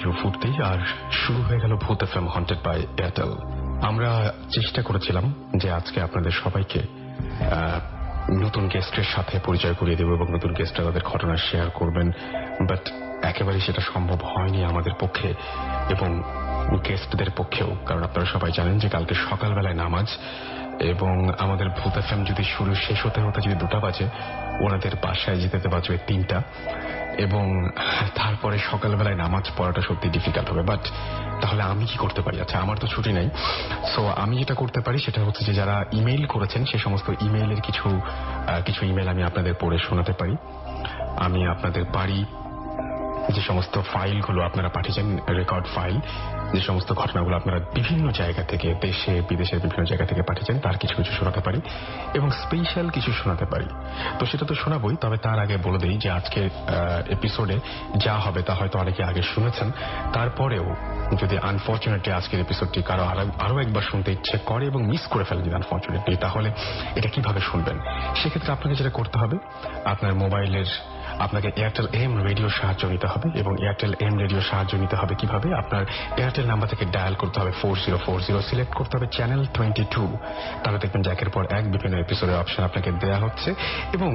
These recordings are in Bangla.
রেডিও ফুর্তি আর শুরু হয়ে গেল ভূত এফএম হন্টেড বাই এয়ারটেল। আমরা চেষ্টা করেছিলাম যে আজকে আপনাদের সবাইকে নতুন গেস্টের সাথে পরিচয় করিয়ে দেব এবং নতুন গেস্টরা তাদের ঘটনা শেয়ার করবেন, বাট একেবারেই সেটা সম্ভব হয়নি আমাদের পক্ষে এবং গেস্টদের পক্ষেও। কারণ আপনারা সবাই জানেন যে কালকে সকালবেলায় নামাজ এবং আমাদের ভূত এফএম যদি শেষ হতে হতে যদি 2টা বাজে, ওনাদের বাসায় যেতে বাজবে 3টা এবং তারপরে সকালবেলায় নামাজ পড়াটা সত্যি ডিফিকাল্ট হবে। বাট তাহলে আমি কি করতে পারি? আচ্ছা, আমার তো ছুটি নাই, সো আমি যেটা করতে পারি সেটা হচ্ছে যে যারা ইমেইল করেছেন সে সমস্ত ইমেইলের কিছু ইমেইল আমি আপনাদের পড়ে শোনাতে পারি। আমি আপনাদের বাড়ি যে সমস্ত ফাইলগুলো আপনারা পাঠিয়েছেন, রেকর্ড ফাইল, যে সমস্ত ঘটনাগুলো আপনারা বিভিন্ন জায়গা থেকে, দেশে বিদেশের বিভিন্ন জায়গা থেকে পাঠিয়েছেন, তার কিছু কিছু শোনাতে পারি এবং স্পেশাল কিছু শোনাতে পারি। তো সেটা তো শোনাবই, তবে তার আগে বলে দিই যে আজকের এপিসোডে যা হবে তা হয়তো অনেকে আগে শুনেছেন। তারপরেও যদি আনফর্চুনেটলি আজকের এপিসোডটি কারো আরো একবার শুনতে ইচ্ছে করে এবং মিস করে ফেলে যদি আনফর্চুনেটলি, তাহলে এটা কিভাবে শুনবেন? সেক্ষেত্রে আপনাকে যেটা করতে হবে, আপনার মোবাইলের আপনাকে এয়ারটেল এম রেডিওর সাহায্য নিতে হবে এবং এয়ারটেল এম রেডিওর সাহায্য নিতে হবে কিভাবে? আপনার এয়ারটেল নাম্বার থেকে ডায়াল করতে হবে 4040, সিলেক্ট করতে হবে চ্যানেল 22। তাহলে দেখবেন যে একের পর এক বিভিন্ন এপিসোডের অপশন আপনাকে দেওয়া হচ্ছে এবং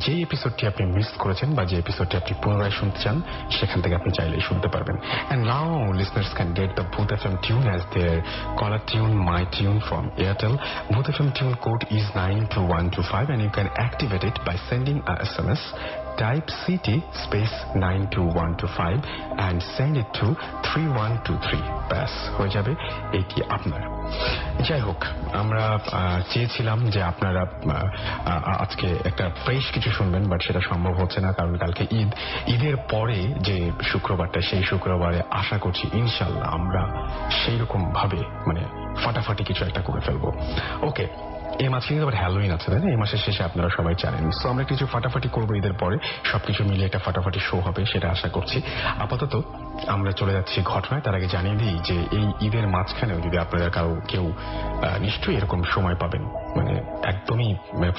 যে এপিসোডটি আপনি মিস করেছেন বা যে এপিসোডটি আপনি পুনরায় শুনতে চান সেখান থেকে আপনি চাইলেই শুনতে পারবেন। And now listeners can get the Bhoot FM tune as their caller tune, my tune from Airtel. Bhoot FM tune code is 92125 and you can activate it by sending a SMS. Type CT space 92125 and send it to 3123. ব্যাস হয়ে যাবে এটি আপনার। যাই হোক, আমরা চেয়েছিলাম যে আপনারা আজকে একটা ফ্রেশ কিছু শুনবেন, বাট সেটা সম্ভব হচ্ছে না কারণ কালকে ঈদের পরে যে শুক্রবারটা, সেই শুক্রবারে আশা করছি ইনশাল্লাহ আমরা সেই রকম ভাবে ফাটাফাটি কিছু একটা করে ফেলবো। ওকে, এই মাসে কিন্তু আবার হ্যালোইন আছে, তাই না? এই মাসের শেষে আপনারা সবাই জানেন। সো আমরা কিছু ফাটাফাটি করবো ঈদের পরে, সবকিছু মিলিয়ে একটা ফাটাফাটি শো হবে, সেটা আশা করছি। আপাতত আমরা চলে যাচ্ছি ঘটনায়। তার আগে জানিয়ে দিই যে এই ঈদের মাঝখানেও যদি আপনারা কেউ নিশ্চয়ই এরকম সময় পাবেন, একদমই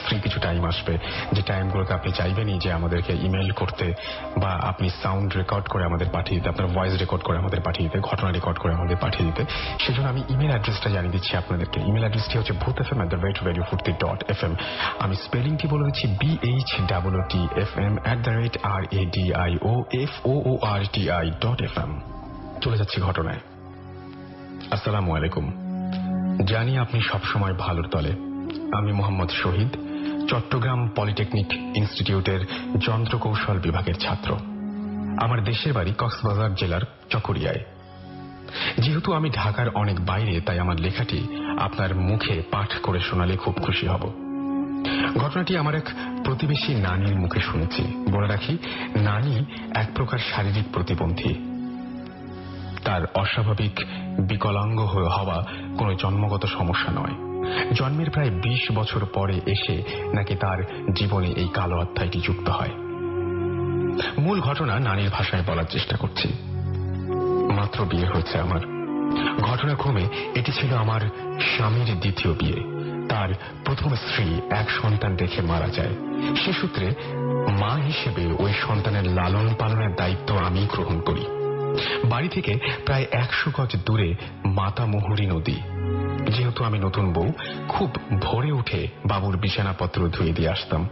ফ্রি কিছু টাইম আসবে, যে টাইমগুলোতে আপনি চাইবেনই যে আমাদেরকে ইমেল করতে বা আপনি সাউন্ড রেকর্ড করে আমাদের পাঠিয়ে দিতে, আপনার ভয়েস রেকর্ড করে আমাদের পাঠিয়ে দিতে, ঘটনা রেকর্ড করে আমাদের পাঠিয়ে দিতে। সেজন্য আমি ইমেল অ্যাড্রেসটা জানিয়ে দিচ্ছি আপনাদেরকে। ইমেল অ্যাড্রেসটি হচ্ছে bhootfm@radiofurti.fm। আমি স্পেলিংটি বলে দিচ্ছি, BHOOTFM@radioforti.fm। চলে যাচ্ছি ঘটনায়। আসসালামু আলাইকুম। জানি আপনি সবসময় ভালোর দলে। আমি মোহাম্মদ শহীদ, চট্টগ্রাম পলিটেকনিক ইনস্টিটিউটের যন্ত্রকৌশল বিভাগের ছাত্র। আমার দেশের বাড়ি কক্সবাজার জেলার চকরিয়ায়। যেহেতু আমি ঢাকার অনেক বাইরে, তাই আমার লেখাটি আপনার মুখে পাঠ করে শোনালে খুব খুশি হব। ঘটনাটি আমার এক প্রতিবেশী নানির মুখে শুনেছি। বলে রাখি, নানি এক প্রকার শারীরিক প্রতিবন্ধী। তার অস্বাভাবিক বিকলাঙ্গ হওয়া কোনো জন্মগত সমস্যা নয়। জন্মের প্রায় 20 বছর পরে এসে নাকি তার জীবনে এই কালো অধ্যায়টি যুক্ত হয়। মূল ঘটনা নানির ভাষায় বলার চেষ্টা করছি। মাত্র বিয়ে হয়েছে আমার। ঘটনাক্রমে এটি ছিল আমার স্বামীর দ্বিতীয় বিয়ে। তার প্রথম স্ত্রী এক সন্তান রেখে মারা যায়। সে সূত্রে মা হিসেবে ওই সন্তানের লালন পালনের দায়িত্ব আমি গ্রহণ করি। বাড়ি থেকে প্রায় 100 গজ দূরে মাতামুহুরী নদী। যেহেতু আমি নতুন বউ, খুব ভোরে উঠে বাবুর বিছানাপত্র ধুয়ে দিয়ে আসতাম।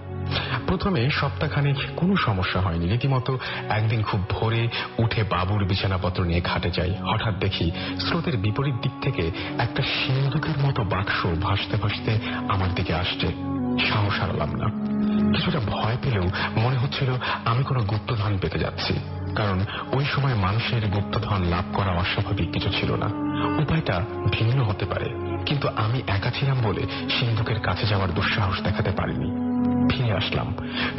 প্রথমে সপ্তাহখানেক কোনো সমস্যা হয়নি। রীতিমতো একদিন খুব ভোরে উঠে বাবুর বিছানাপত্র নিয়ে ঘাটে যাই। হঠাৎ দেখি স্রোতের বিপরীত দিক থেকে একটা সিন্ধুকের মতো বাক্স ভাসতে ভাসতে আমার দিকে আসছে। সাহস হারালাম না। কিছুটা ভয় পেলেও মনে হচ্ছিল আমি কোনো গুপ্তধন পেতে যাচ্ছি, কারণ ওই সময় মানুষের গুপ্তধন লাভ করা অস্বাভাবিক কিছু ছিল না। উপায়টা ভিন্ন হতে পারে, কিন্তু আমি একা ছিলাম বলে সিন্ধুকের কাছে যাওয়ার দুঃসাহস দেখাতে পারিনি। ফিরে আসলাম।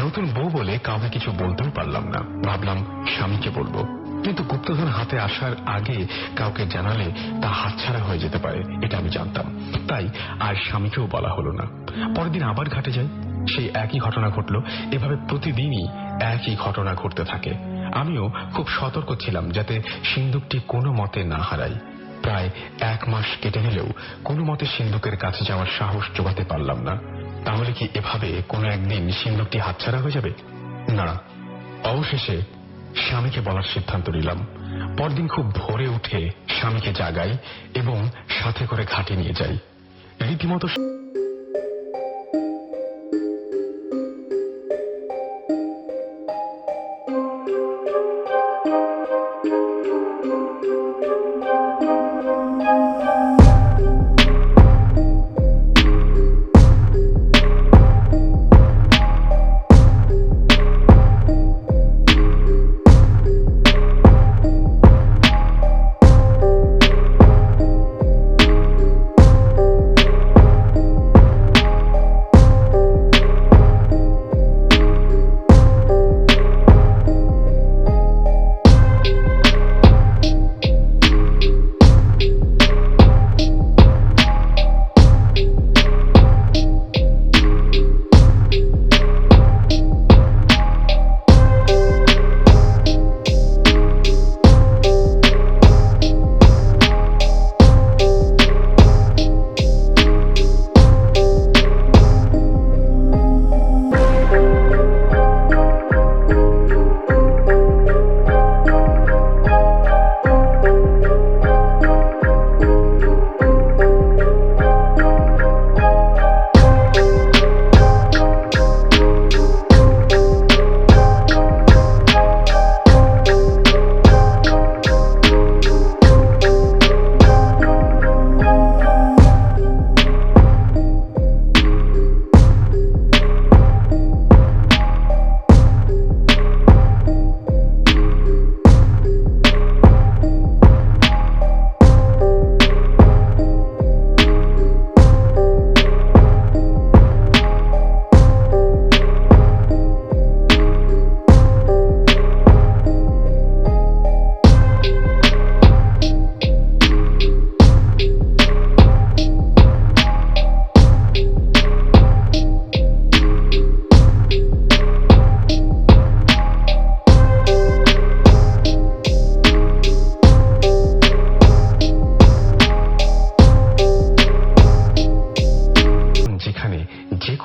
নতুন বউ বলে কাউকে কিছু বলতেও পারলাম না। ভাবলাম স্বামীকে বলবো, কিন্তু গুপ্তধন হাতে আসার আগে কাউকে জানালে তা হাতছাড়া হয়ে যেতে পারে, এটা আমি জানতাম। তাই আর স্বামীকেও বলা হলো না। পরের দিন আবার ঘাটে যাই। সেই একই ঘটনা ঘটলো। এভাবে প্রতিদিনই একই ঘটনা ঘটতে থাকে। আমিও খুব সতর্ক ছিলাম যাতে সিন্ধুকটি কোনো মতে না হারাই। প্রায় 1 মাস কেটে গেলেও কোনো মতে সিন্ধুকের কাছে যাওয়ার সাহস জোগাতে পারলাম না। তাহলে কি এভাবে কোনো একদিন সিন্ধুকটি হাতছাড়া হয়ে যাবে? না। অবশেষে স্বামীকে বলার সিদ্ধান্ত নিলাম। পরদিন খুব ভোরে উঠে স্বামীকে জাগাই এবং সাথে করে ঘাটে নিয়ে যাই। রীতিমতো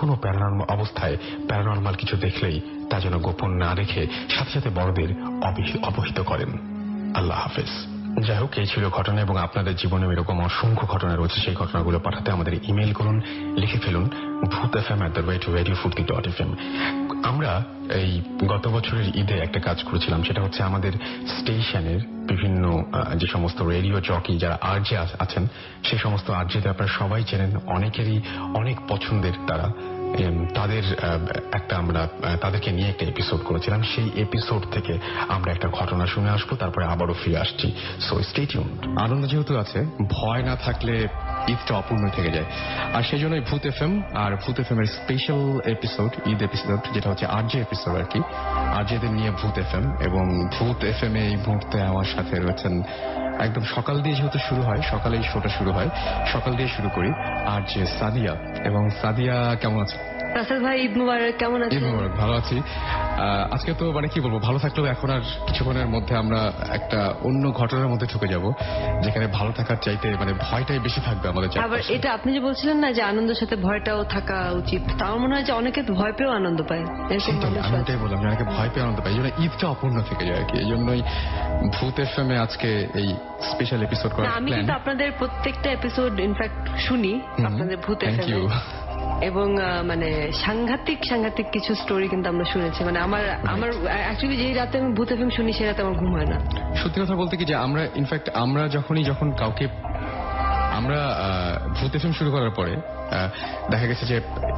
কোনো প্যারানর্মাল অবস্থায় প্যারানর্মাল কিছু দেখলেই তা যেন গোপন না রেখে সাথে সাথে বড়দের অবহিত করেন। আল্লাহ হাফেজ। যাই হোক, এই ছিল ঘটনা, এবং আপনাদের জীবনে এরকম অসংখ্য ঘটনা রয়েছে। সেই ঘটনাগুলো পাঠাতে আমাদের ইমেল করুন, লিখে ফেলুন bhootfm@radio40.fm। আমরা এই গত বছরের ঈদে একটা কাজ করেছিলাম, সেটা হচ্ছে আমাদের স্টেশনের বিভিন্ন যে সমস্ত রেডিও জকি যারা আরজে আছেন, সেই সমস্ত আরজেদের আপনারা সবাই চেনেন, অনেকেরই অনেক পছন্দের তারা, তাদের একটা আমরা তাদেরকে নিয়ে একটা এপিসোড করেছিলাম। সেই এপিসোড থেকে আমরা একটা ঘটনা শুনে আসবো, তারপরে আবারও ফিরে আসছি। So stay tuned. আনন্দ যেহেতু আছে, ভয় না থাকলে ঈদটা অপূর্ণ থেকে যায়, আর সেই জন্যই ভূত এফএম আর ভূত এফএম এর স্পেশাল এপিসোড, ঈদ এপিসোড, যেটা হচ্ছে আরজে এপিসোড আর কি, আরজেদের নিয়ে ভূত এফএম। এবং ভূত এফএম এই মুহূর্তে আমার সাথে রয়েছেন, একদম সকাল দিয়ে যেহেতু শুরু হয়, সকালেই শোটা শুরু হয়, সকাল দিয়ে শুরু করি। আরজে সাদিয়া। এবং সাদিয়া কেমন আছে? রাসেল ভাই, ঈদ মুবারক। কেমন আছেন? ঈদ মুবারক, ভালো আছি। আজকে তো মানে কি বলবো, ভালো থাকলেও এখন আর কিছুক্ষণের মধ্যে আমরা একটা অন্য ঘটনার মধ্যে ঢুকে যাব, যেখানে ভালো থাকার চাইতে মানে ভয়টাই বেশি থাকবে আমাদের। আবার এটা আপনি যে বলছিলেন না যে আনন্দের সাথে ভয়টাও থাকা উচিত, তাও মনে হয় যে অনেকে ভয় পেয়েও আনন্দ পায়। আমি ওটাই বললাম, অনেকে ভয় পেয়ে আনন্দ পায়, এই জন্য ঈদটা অপূর্ণ থেকে যায় আর কি। এই জন্যই ভূত এফএমে আজকে এই স্পেশাল এপিসোড করা। আমি কিন্তু আপনাদের প্রত্যেকটা এপিসোড ইনফ্যাক্ট শুনি, আপনাদের ভূত এফএম, এবং মানে সাংঘাতিক কিছু স্টোরি কিন্তু আমরা শুনেছি। মানে আমার অ্যাকচুয়ালি যেই রাতে আমি ভূত এফএম শুনি, সেই রাতে আমার ঘুম হয় না। সত্যি কথা বলতে কি, যে আমরা ইনফ্যাক্ট আমরা যখন কাউকে আমরা ভূত এফএম শুরু করার পরে দেখা গেছে যে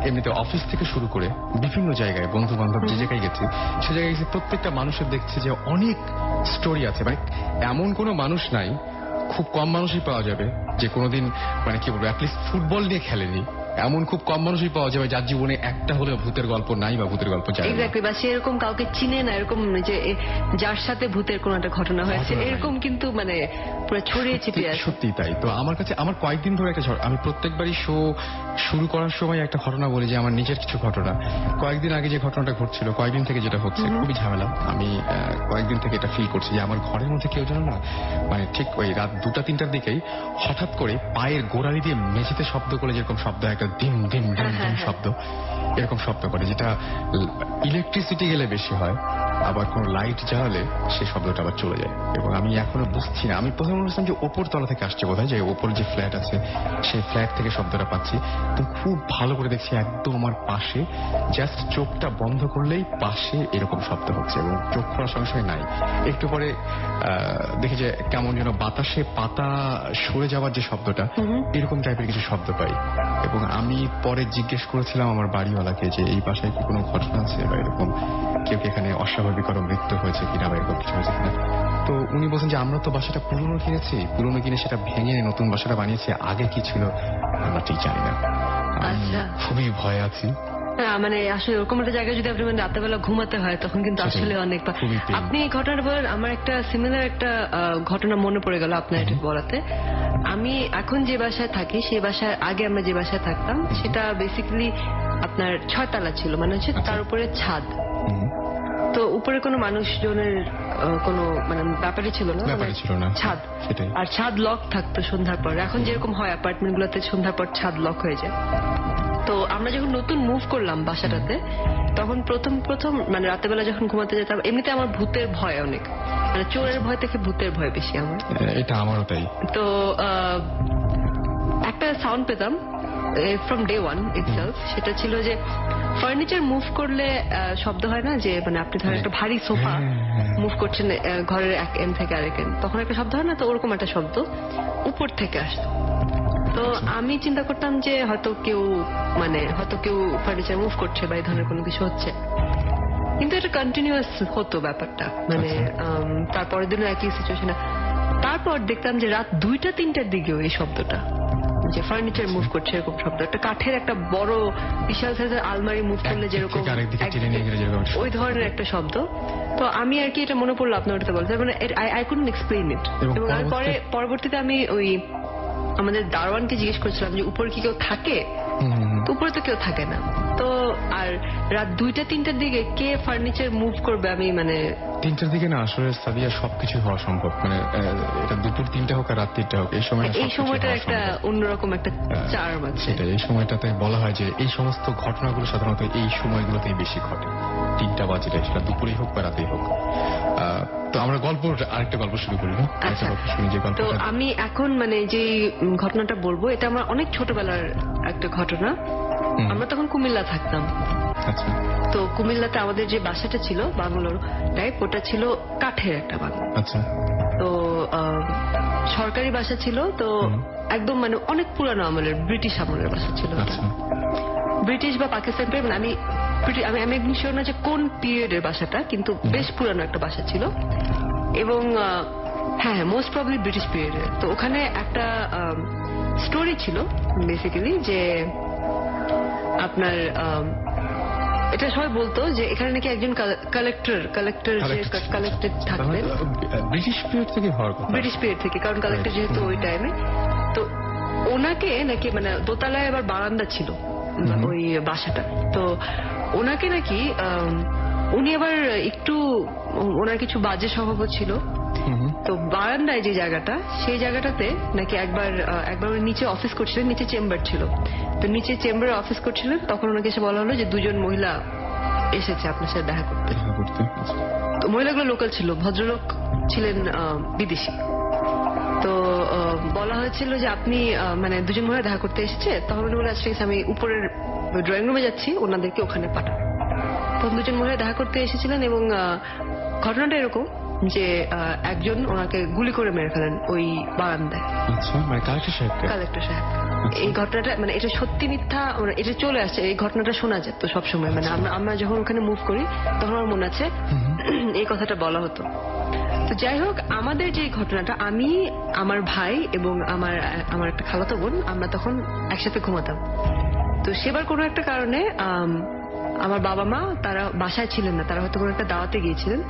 এমনিতে অফিস থেকে শুরু করে বিভিন্ন জায়গায় বন্ধু বান্ধব যে জায়গায় গেছি, সে জায়গায় গেছি, প্রত্যেকটা মানুষের দেখছি যে অনেক স্টোরি আছে। মানে এমন কোনো মানুষ নাই, খুব কম মানুষই পাওয়া যাবে যে কোনোদিন মানে কি বলবো অ্যাটলিস্ট ফুটবল নিয়ে খেলেনি। এমন খুব কম মানুষই পাওয়া যাবে যার জীবনে একটা হলেও ভূতের গল্প নাই বা ভূতের গল্প জানে। এক্স্যাক্টলি, বা সেরকম কাউকে চিনে না, এরকম যে যার সাথে ভূতের কোনো একটা ঘটনা হয়েছে, এরকম কিন্তু মানে পুরো ছড়িয়ে ছিটিয়ে আছে। সত্যি তাই। তো আমার কাছে আমার কয়েকদিন ধরে একটা আমি প্রত্যেকবারই শো শুরু করার সময় একটা ঘটনা বলি, যে আমার নিজের কিছু ঘটনা। কয়েকদিন আগে যে ঘটনাটা ঘটছিল, কয়েকদিন থেকে যেটা হচ্ছে, খুবই ঝামেলা। আমি কয়েকদিন থেকে এটা ফিল করছি যে আমার ঘরের মধ্যে কেউ যেন না, মানে ঠিক ওই রাত 2টা-3টার দিকেই হঠাৎ করে পায়ের গোড়ালি দিয়ে মেঝেতে শব্দ করে, যেরকম শব্দ একটা ডিম ডিম ডিম ডিম শব্দ, এরকম শব্দ করে, যেটা ইলেকট্রিসিটি গেলে বেশি হয়। আবার কোনো লাইট জ্বালালে সেই শব্দটা আবার চলে যায়। এবং আমি এখনো বুঝছি না, আমি প্রথমে বুঝলাম যে ওপর তলা থেকে আসছে বোধহয়, যে ওপর যে ফ্ল্যাট আছে সেই ফ্ল্যাট থেকে শব্দটা পাচ্ছি। তো খুব ভালো করে দেখছি একদম আমার পাশে, জাস্ট চোখটা বন্ধ করলেই পাশে এরকম শব্দ হচ্ছে এবং চোখ খোলার সঙ্গে সঙ্গে নাই। একটু পরে দেখি যে কেমন যেন বাতাসে পাতা সরে যাওয়ার যে শব্দটা, এরকম টাইপের কিছু শব্দ পাই। এবং আমি পরে জিজ্ঞেস করেছিলাম আমার বাড়িওয়ালাকে যে এই বাসায় কি কোনো ঘটনা আছে বা এরকম কেউ কি এখানে অস্বাভাবিক মৃত্যু হয়েছে কিনা বা এরকম কিছু হয়েছে কিনা। তো উনি বলছেন যে আমরা তো বাসাটা পুরনো কিনেছি, পুরনো কিনে সেটা ভেঙে নতুন বাসাটা বানিয়েছি, আগে কি ছিল আমরা ঠিক জানি না। আমি খুবই ভয় আছি। মানে আসলে ওরকম একটা জায়গায় যদি আপনি মানে রাতেবেলা ঘুমাতে হয় তখন কিন্তু আসলে অনেক। আপনি এই ঘটনাটা বলেন, আমার একটা সিমিলার একটা ঘটনা মনে পড়ে গেল আপনার এটা বলাতে। আমি এখন যে বাসায় থাকি সেই বাসায় আগে আমরা যে বাসায় থাকতাম সেটা বেসিক্যালি আপনার 6 তলা ছিল, মানে হচ্ছে তার উপরে ছাদ। তো উপরে কোনো মানুষজনের কোনো মানে ব্যাপারই ছিল না, ছাদ। আর ছাদ লক থাকতো সন্ধ্যার পর। এখন যেরকম হয় অ্যাপার্টমেন্ট গুলোতে সন্ধ্যার পর ছাদ লক হয়ে যায়। তো আমরা যখন নতুন মুভ করলাম বাসাটাতে, তখন প্রথম মানে রাতেবেলা যখন ঘুমাতে যেতাম, এমনিতে আমার ভূতের ভয় অনেক, মানে চোরের ভয় থেকে ভূতের ভয় বেশি আমার। এটা আমারও তাই। তো একটা সাউন্ড পেতাম ফ্রম ডে ওয়ান ইটসেলফ, সেটা ছিল যে ফার্নিচার মুভ করলে শব্দ হয় না, যে মানে আপনি ধরেন একটা ভারী সোফা মুভ করছেন ঘরের এক এন্ড থেকে আরেক এন্ড, তখন একটা শব্দ হয় না, তো ওরকম একটা শব্দ উপর থেকে আসতো। তো আমি চিন্তা করতাম যে হয়তো কেউ ফার্নিচার মুভ করছে বা এই ধরনের কোনো কিছু হচ্ছে, কিন্তু এটা কন্টিনিউয়াস হতো ব্যাপারটা, মানে তারপরের দিনও একই সিচুয়েশন। তারপর দেখতাম যে রাত 2টা-3টার দিকেও এই শব্দটা, যে ফার্নিচার মুভ করছে এরকম শব্দ, একটা কাঠের একটা বড় বিশাল সাইজের আলমারি মুভ করলে যেরকম ওই ধরনের একটা শব্দ। তো আমি আর কি এটা মনে পড়লো আপনার ওটাতে বলতে, মানে আই কুডন্ট এক্সপ্লেইন ইট। এবং আমি পরবর্তীতে আমি ওই আমাদের দারোয়ানকে জিজ্ঞেস করছিলাম যে উপরে কি কেউ থাকে, তো উপরে তো কেউ থাকে না। তো আর রাত 2টা-3টার দিকে কে ফার্নিচার মুভ করবে, আমি মানে 3টার দিকে না আসলে সাদিয়া সবকিছু হওয়া সম্ভব, মানে এটা দুপুর 3টা হোক আর রাত 3টা হোক, এই সময়টা একটা অন্যরকম একটা চার্ম আছে। সেটা এই সময়টাতে বলা হয় যে এই সমস্ত ঘটনাগুলো সাধারণত এই সময়গুলোতেই বেশি ঘটে, 3টা বাজলে, সেটা দুপুরেই হোক বা রাতেই হোক। তো আমরা আরেকটা গল্প শুরু করি না? আচ্ছা, তো আমি এখন মানে যে ঘটনাটা বলবো এটা আমার অনেক ছোটবেলার একটা ঘটনা। আমরা তখন কুমিল্লা থাকতাম। আচ্ছা। তো কুমিল্লাতে আমাদের যে বাসাটা ছিল বাংলোর টাইপ, ওটা ছিল কাঠের একটা বাংলো। আচ্ছা। তো সরকারি বাসা ছিল, তো একদম মানে অনেক পুরানো আমলের, ব্রিটিশ আমলের বাসা ছিল। ব্রিটিশ বা পাকিস্তান, মানে আমি একদম শিওর না যে কোন পিরিয়ডের বাসাটা, কিন্তু বেশ পুরানো একটা বাসা ছিল। এবং হ্যাঁ, মোস্ট প্রবলি ব্রিটিশ পিরিয়ডের। তো ওখানে একটা স্টোরি ছিল বেসিক্যালি, যে আপনার এটা সবাই বলতো যে এখানে নাকি একজন কালেক্টর থাকতেন ব্রিটিশ পিরিয়ড থেকে হওয়ার কথা, ব্রিটিশ পিরিয়ড থেকে, কারণ কালেক্টর যেহেতু ওই টাইমে। তো ওনাকে নাকি মানে দোতলায় আবার বারান্দা ছিল ওই বাসাটা, তো ওনাকে নাকি উনি আবার একটু ওনার কিছু বাজে স্বভাব ছিল। তো বারান্দায় যে জায়গাটা, সেই জায়গাটাতে নাকি একবার উনি নিচে অফিস করছিলেন, নিচে চেম্বার ছিল, তো নিচে চেম্বারে অফিস করছিলেন, তখন ওনাকে এসে বলা হলো যে 2জন মহিলা এসেছে আপনার সাথে দেখা করতে। তো মহিলাগুলো লোকাল ছিল, ভদ্রলোক ছিলেন বিদেশি। তো বলা হয়েছিল যে আপনি মানে 2জন মহিলা দেখা করতে এসেছে, তখন উনি বলে আচ্ছা আমি উপরের ড্রয়িং রুমে যাচ্ছি, ওনাদেরকে ওখানে পাঠান। তখন 2জন মহিলা দেখা করতে এসেছিলেন এবং ঘটনাটা এরকম যে একজন ওনাকে গুলি করে মেরে ফেলেন ওই বারান্দায়। কালেক্টর সাহেব। এই ঘটনাটা মানে এটা সত্যি মিথ্যা এটা চলে আসছে, এই ঘটনাটা শোনা যেত সবসময়, মানে আমরা যখন ওখানে মুভ করি তখন আমার মনে আছে এই কথাটা বলা হতো। তো যাই হোক, আমাদের যে ঘটনাটা, আমি, আমার ভাই এবং আমার একটা খালাতো বোন, আমরা তখন একসাথে ঘুমাতাম। তো সেবার কোনো একটা কারণে আমার বাবা মা তারা বাসায় ছিলেন না, তারা হয়তো কোনো একটা দাওয়াতে গিয়েছিলেন।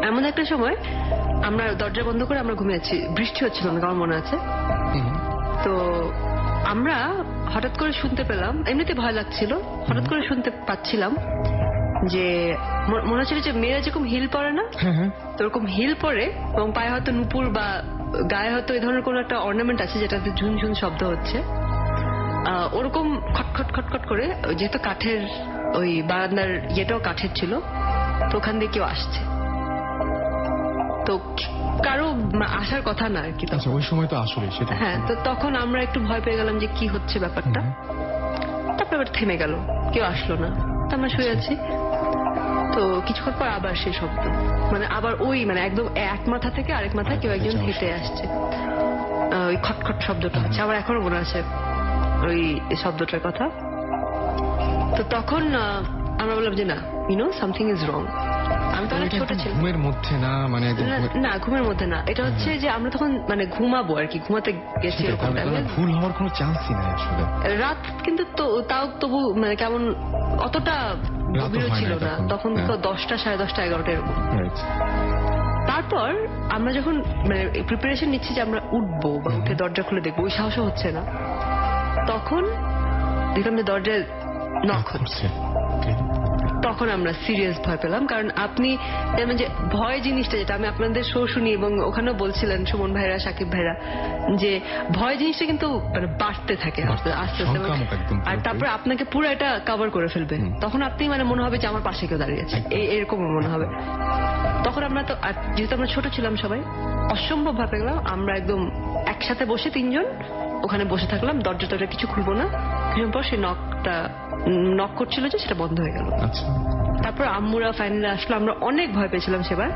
এমন একটা সময় আমরা দরজা বন্ধ করে আমরা ঘুমিয়েছি, বৃষ্টি হচ্ছিল না, আমার মনে আছে। তো আমরা হঠাৎ করে শুনতে পেলাম, এমনিতে ভয় লাগছিল, হঠাৎ করে শুনতে পাচ্ছিলাম যে মনে হচ্ছিল যে মেয়েরা যেরকম হিল পরে না, তো ওরকম হিল পরে এবং পায়ে হয়তো নুপুর বা গায়ে হয়তো এই ধরনের কোন একটা অর্নামেন্ট আছে যেটাতে ঝুনঝুন শব্দ হচ্ছে, ওরকম খটখট খটখট করে, যেহেতু কাঠের ওই বারান্দার ইয়েটাও কাঠের ছিল, তো ওখান দিয়ে কেউ আসছে, তো কারো আসার কথা না আর কি। আচ্ছা, ওই সময় তো আসলে সেটা। হ্যাঁ, তো তখন আমরা একটু ভয় পেয়ে গেলাম যে কি হচ্ছে ব্যাপারটা। তারপর আবার থেমে গেল, কেউ আসলো না, তো আমরা শুয়ে আছি। তো কিছুক্ষণ পর আবার সেই শব্দ, মানে আবার ওই মানে একদম এক মাথা থেকে আরেক মাথায় কেউ একজন হেঁটে আসছে, ওই খটখট শব্দটা হচ্ছে, আমার এখনো মনে আছে ওই শব্দটার কথা। তো তখন আমরা বললাম যে না, সামথিং ইজ রং। আমি তো অনেক ছোট ছিলাম। ঘুমের মধ্যে না, মানে না, ঘুমের মধ্যে না, এটা হচ্ছে যে আমরা তখন মানে ঘুমাবো আর কি, ঘুমাতে গেছি। ভুল হওয়ার কোনো চান্সই নাই আসলে। রাত কিন্তু তাও তবু মানে কেমন অতটা গভীর ছিল না তখন, তো 10টা, 10:30, 11টা এরকম। তারপর আমরা যখন মানে প্রিপারেশন নিচ্ছি যে আমরা উঠবো বা উঠে দরজা খুলে দেখবো, ওই সাহসও হচ্ছে না, তখন দেখলাম যে দরজায় নক হচ্ছে। তখন আমরা সিরিয়াস ভয় পেলাম, কারণ আপনি যেমন যে ভয় জিনিসটা, যেটা আমি আপনাদের শো শুনি এবং ওখানেও বলছিলেন সুমন ভাইরা, সাকিব ভাইরা, যে ভয় জিনিসটা কিন্তু মানে বাড়তে থাকে আস্তে আস্তে, আর তারপর আপনাকে পুরো এটা কভার করে ফেলবে। তখন আপনি মানে মনে হবে যে আমার পাশে কেউ দাঁড়িয়ে আছে, এরকম মনে হবে। তখন আমরা তো, যেহেতু আমরা ছোট ছিলাম সবাই, অসম্ভব ভয় পেয়ে গেলাম। আমরা একদম একসাথে বসে 3 জন ওখানে বসে থাকলাম, দরজা কিছু খুলবো না। কিছুক্ষণ পর সেই নক করছিল যে সেটা বন্ধ হয়ে গেল। তারপর আম্মুরা ফাইনালি আসলো। আমরা অনেক ভয় পেয়েছিলাম সেবার,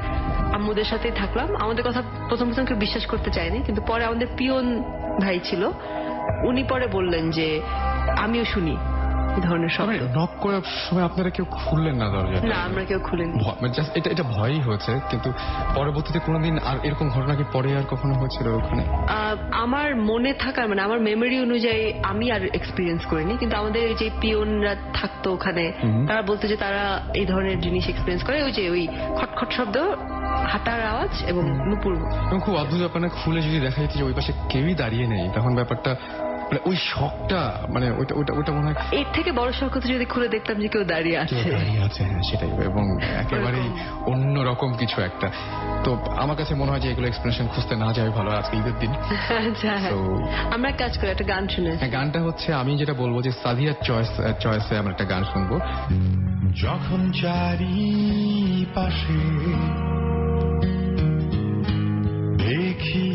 আম্মুদের সাথেই থাকলাম। আমাদের কথা প্রথম কেউ বিশ্বাস করতে চায়নি, কিন্তু পরে আমাদের পিয়ন ভাই ছিল, উনি পরে বললেন যে আমিও শুনি ধরনের শব্দ। নক করার সময় আপনারা কেউ খুললেন না দরজা? না, আমরা কেউ খুলিনি। এটা ভয়ই হয়েছে, কিন্তু পরবর্তীতে কোনোদিন আর এরকম ঘটনা কি পরে আর কখনো হয়েছিল ওখানে? আমার মনে থাকার মানে আমার মেমোরি অনুযায়ী আমি আর এক্সপিরিয়েন্স করিনি, কিন্তু আমাদের যে পিয়নরা থাকতো ওখানে, তারা বলতো যে তারা এই ধরনের জিনিস এক্সপিরিয়েন্স করে, ওই যে ওই খটখট শব্দ, হাঁটার আওয়াজ এবং নুপুর। খুব অদ্ভুত ব্যাপার না, খুলে যদি দেখা যেত যে ওই পাশে কেউই দাঁড়িয়ে নেই, তখন ব্যাপারটা ওই শখটা মানে ওইটা মনে হয় এর থেকে বড় শখ হতো যদি খুলে দেখতাম যে কেউ দাঁড়িয়ে আছে। হ্যাঁ, সেটাই, এবং একেবারেই অন্যরকম কিছু একটা। তো আমার কাছে মনে হয় যে এগুলো এক্সপ্লেনেশন খুঁজতে না যাওয়াই ভালো আজকে ঈদের দিন। আমরা কাজ করি, একটা গান শুনে। গানটা হচ্ছে, আমি যেটা বলবো যে সাদিয়ার চয়েসে আমরা একটা গান শুনবো। যখন চারিপাশে দেখি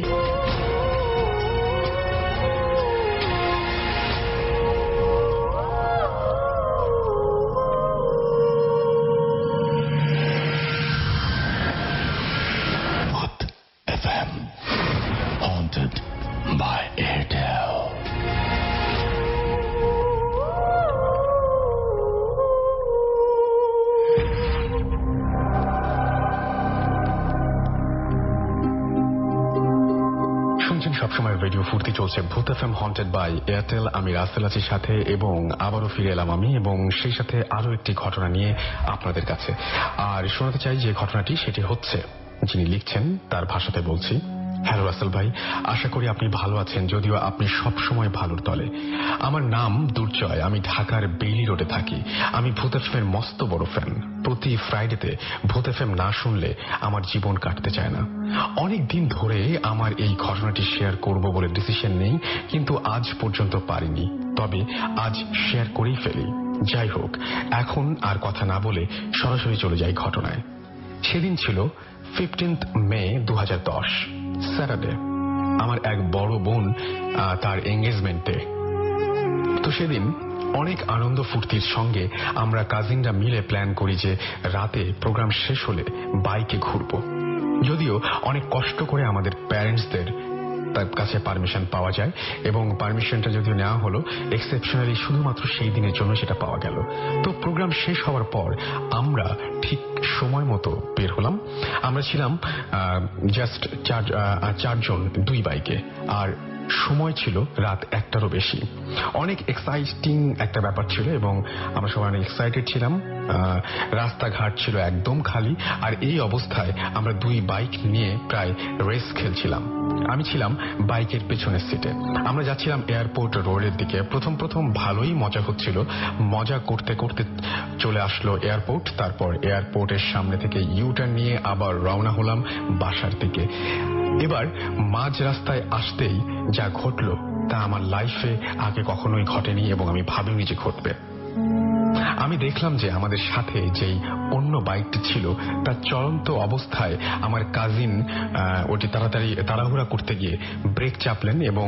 FM haunted by Airtel. সবসময় রেডিও ফুর্তি চলছে ভূত এফএম হন্টেড বাই এয়ারটেল। আমি রাসেল আছি সাথে, এবং আবারও ফিরে এলাম আমি, এবং সেই সাথে আরো একটি ঘটনা নিয়ে আপনাদের কাছে। আর শোনাতে চাই যে ঘটনাটি, সেটি হচ্ছে, যিনি লিখছেন তার ভাষাতে বলছি। হ্যালো রাসেল ভাই, আশা করি আপনি ভালো আছেন, যদিও আপনি সবসময় ভালোর দলে। আমার নাম দুর্জয়, আমি ঢাকার বেইলি রোডে থাকি। আমি ভূত এফএম মস্ত বড় ফ্যান। প্রতি ফ্রাইডেতে ভূত এফএম না শুনলে আমার জীবন কাটতে চায় না। অনেক দিন ধরে আমার এই ঘটনাটি শেয়ার করব বলে ডিসিশন নেই, কিন্তু আজ পর্যন্ত পারিনি। তবে আজ শেয়ার করেই ফেলি। যাই হোক, এখন আর কথা না বলে সরাসরি চলে যাই ঘটনায়। সেদিন ছিল 15 মে 2010, স্যাটারডে। আমার এক বড় বোন তার এঙ্গেজমেন্টে। তো সেদিন অনেক আনন্দ ফুর্তির সঙ্গে আমরা কাজিনরা মিলে প্ল্যান করি যে রাতে প্রোগ্রাম শেষ হলে বাইকে ঘুরবো। যদিও অনেক কষ্ট করে আমাদের প্যারেন্টসদের তার কাছে পারমিশন পাওয়া যায়, এবং পারমিশনটা যদিও নেওয়া হলো এক্সেপশনালি শুধুমাত্র সেই দিনের জন্য সেটা পাওয়া গেল। তো প্রোগ্রাম শেষ হওয়ার পর আমরা ঠিক সময় মতো বের হলাম। আমরা ছিলাম জাস্ট 4 জন 2 বাইকে, আর সময় ছিল রাত 1টারও বেশি। অনেক এক্সাইটিং একটা ব্যাপার ছিল, এবং আমরা সবাই অনেক এক্সাইটেড ছিলাম। রাস্তাঘাট ছিল একদম খালি, আর এই অবস্থায় আমরা 2 বাইক নিয়ে প্রায় রেস খেলছিলাম। আমি ছিলাম বাইকের পেছনের সিটে। আমরা যাচ্ছিলাম এয়ারপোর্ট রোডের দিকে। প্রথম ভালোই মজা হচ্ছিল। মজা করতে করতে চলে আসলো এয়ারপোর্ট। তারপর এয়ারপোর্টের সামনে থেকে ইউটার্ন নিয়ে আবার রওনা হলাম বাসার দিকে। এবার মাঝ রাস্তায় আসতেই যা ঘটলো তা আমার লাইফে আগে কখনোই ঘটেনি, এবং আমি ভাবিনি যে ঘটবে। আমি দেখলাম যে আমাদের সাথে যেই অন্য বাইকটি ছিল তার চলন্ত অবস্থায় আমার কাজিন ওটি তাড়াহুড়া করতে গিয়ে ব্রেক চাপলেন এবং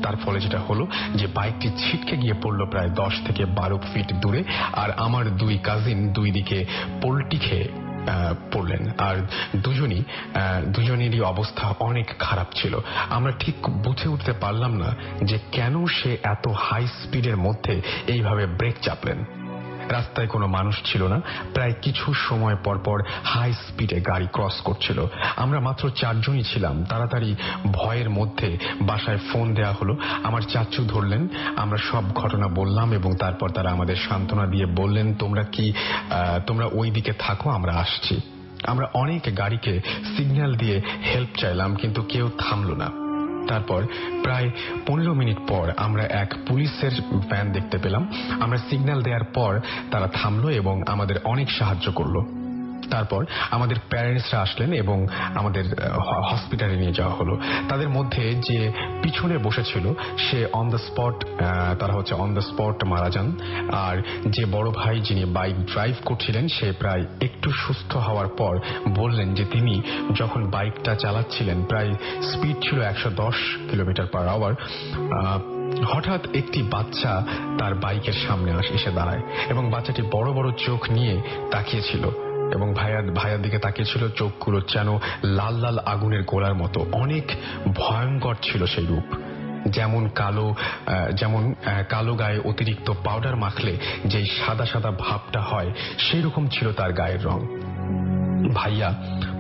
তার ফলে যেটা হলো যে বাইকটি ছিটকে গিয়ে পড়লো প্রায় 10 থেকে 12 ফিট দূরে, আর আমার দুই কাজিন দুই দিকে পোল্টি খেয়ে পড়লেন। আর দুজনেরই অবস্থা অনেক খারাপ ছিল। আমরা ঠিক বুঝে উঠতে পারলাম না যে কেন সে এত হাই স্পিডের মধ্যে এইভাবে ব্রেক চাপলেন। রাস্তায় কোনো মানুষ ছিল না, প্রায় কিছু সময় পর পর হাই স্পিডে গাড়ি ক্রস করছিল। আমরা মাত্র 4 জনই ছিলাম। তাড়াতাড়ি ভয়ের মধ্যে বাসায় ফোন দেওয়া হলো। আমার চাচু ধরলেন, আমরা সব ঘটনা বললাম এবং তারপর তারা আমাদের সান্ত্বনা দিয়ে বললেন, তোমরা ওই দিকে থাকো, আমরা আসছি। আমরা অনেক গাড়িকে সিগন্যাল দিয়ে হেল্প চাইলাম, কিন্তু কেউ থামলো না। তারপর প্রায় 15 মিনিট পর আমরা এক পুলিশের ভ্যান দেখতে পেলাম। আমরা সিগন্যাল দেওয়ার পর তারা থামলো এবং আমাদের অনেক সাহায্য করলো। তারপর আমাদের প্যারেন্টসরা আসলেন এবং আমাদের হসপিটালে নিয়ে যাওয়া হলো। তাদের মধ্যে যে পিছনে বসেছিল সে অন দ্য স্পট মারা যান। আর যে বড় ভাই যিনি বাইক ড্রাইভ করছিলেন সে প্রায় একটু সুস্থ হওয়ার পর বললেন যে তিনি যখন বাইকটা চালাচ্ছিলেন, প্রায় স্পিড ছিল 110 কিলোমিটার/আওয়ার, হঠাৎ একটি বাচ্চা তার বাইকের সামনে এসে দাঁড়ায় এবং বাচ্চাটি বড় বড় চোখ নিয়ে তাকিয়েছিল এবং ভাইয়ার দিকে তাকিয়েছিল। চোখগুলো যেন লাল লাল আগুনের গোলার মতো, অনেক ভয়ঙ্কর ছিল সেই রূপ। যেমন কালো গায়ে অতিরিক্ত পাউডার মাখলে যেই সাদা সাদা ভাবটা হয় সেই রকম ছিল তার গায়ের রং। ভাইয়া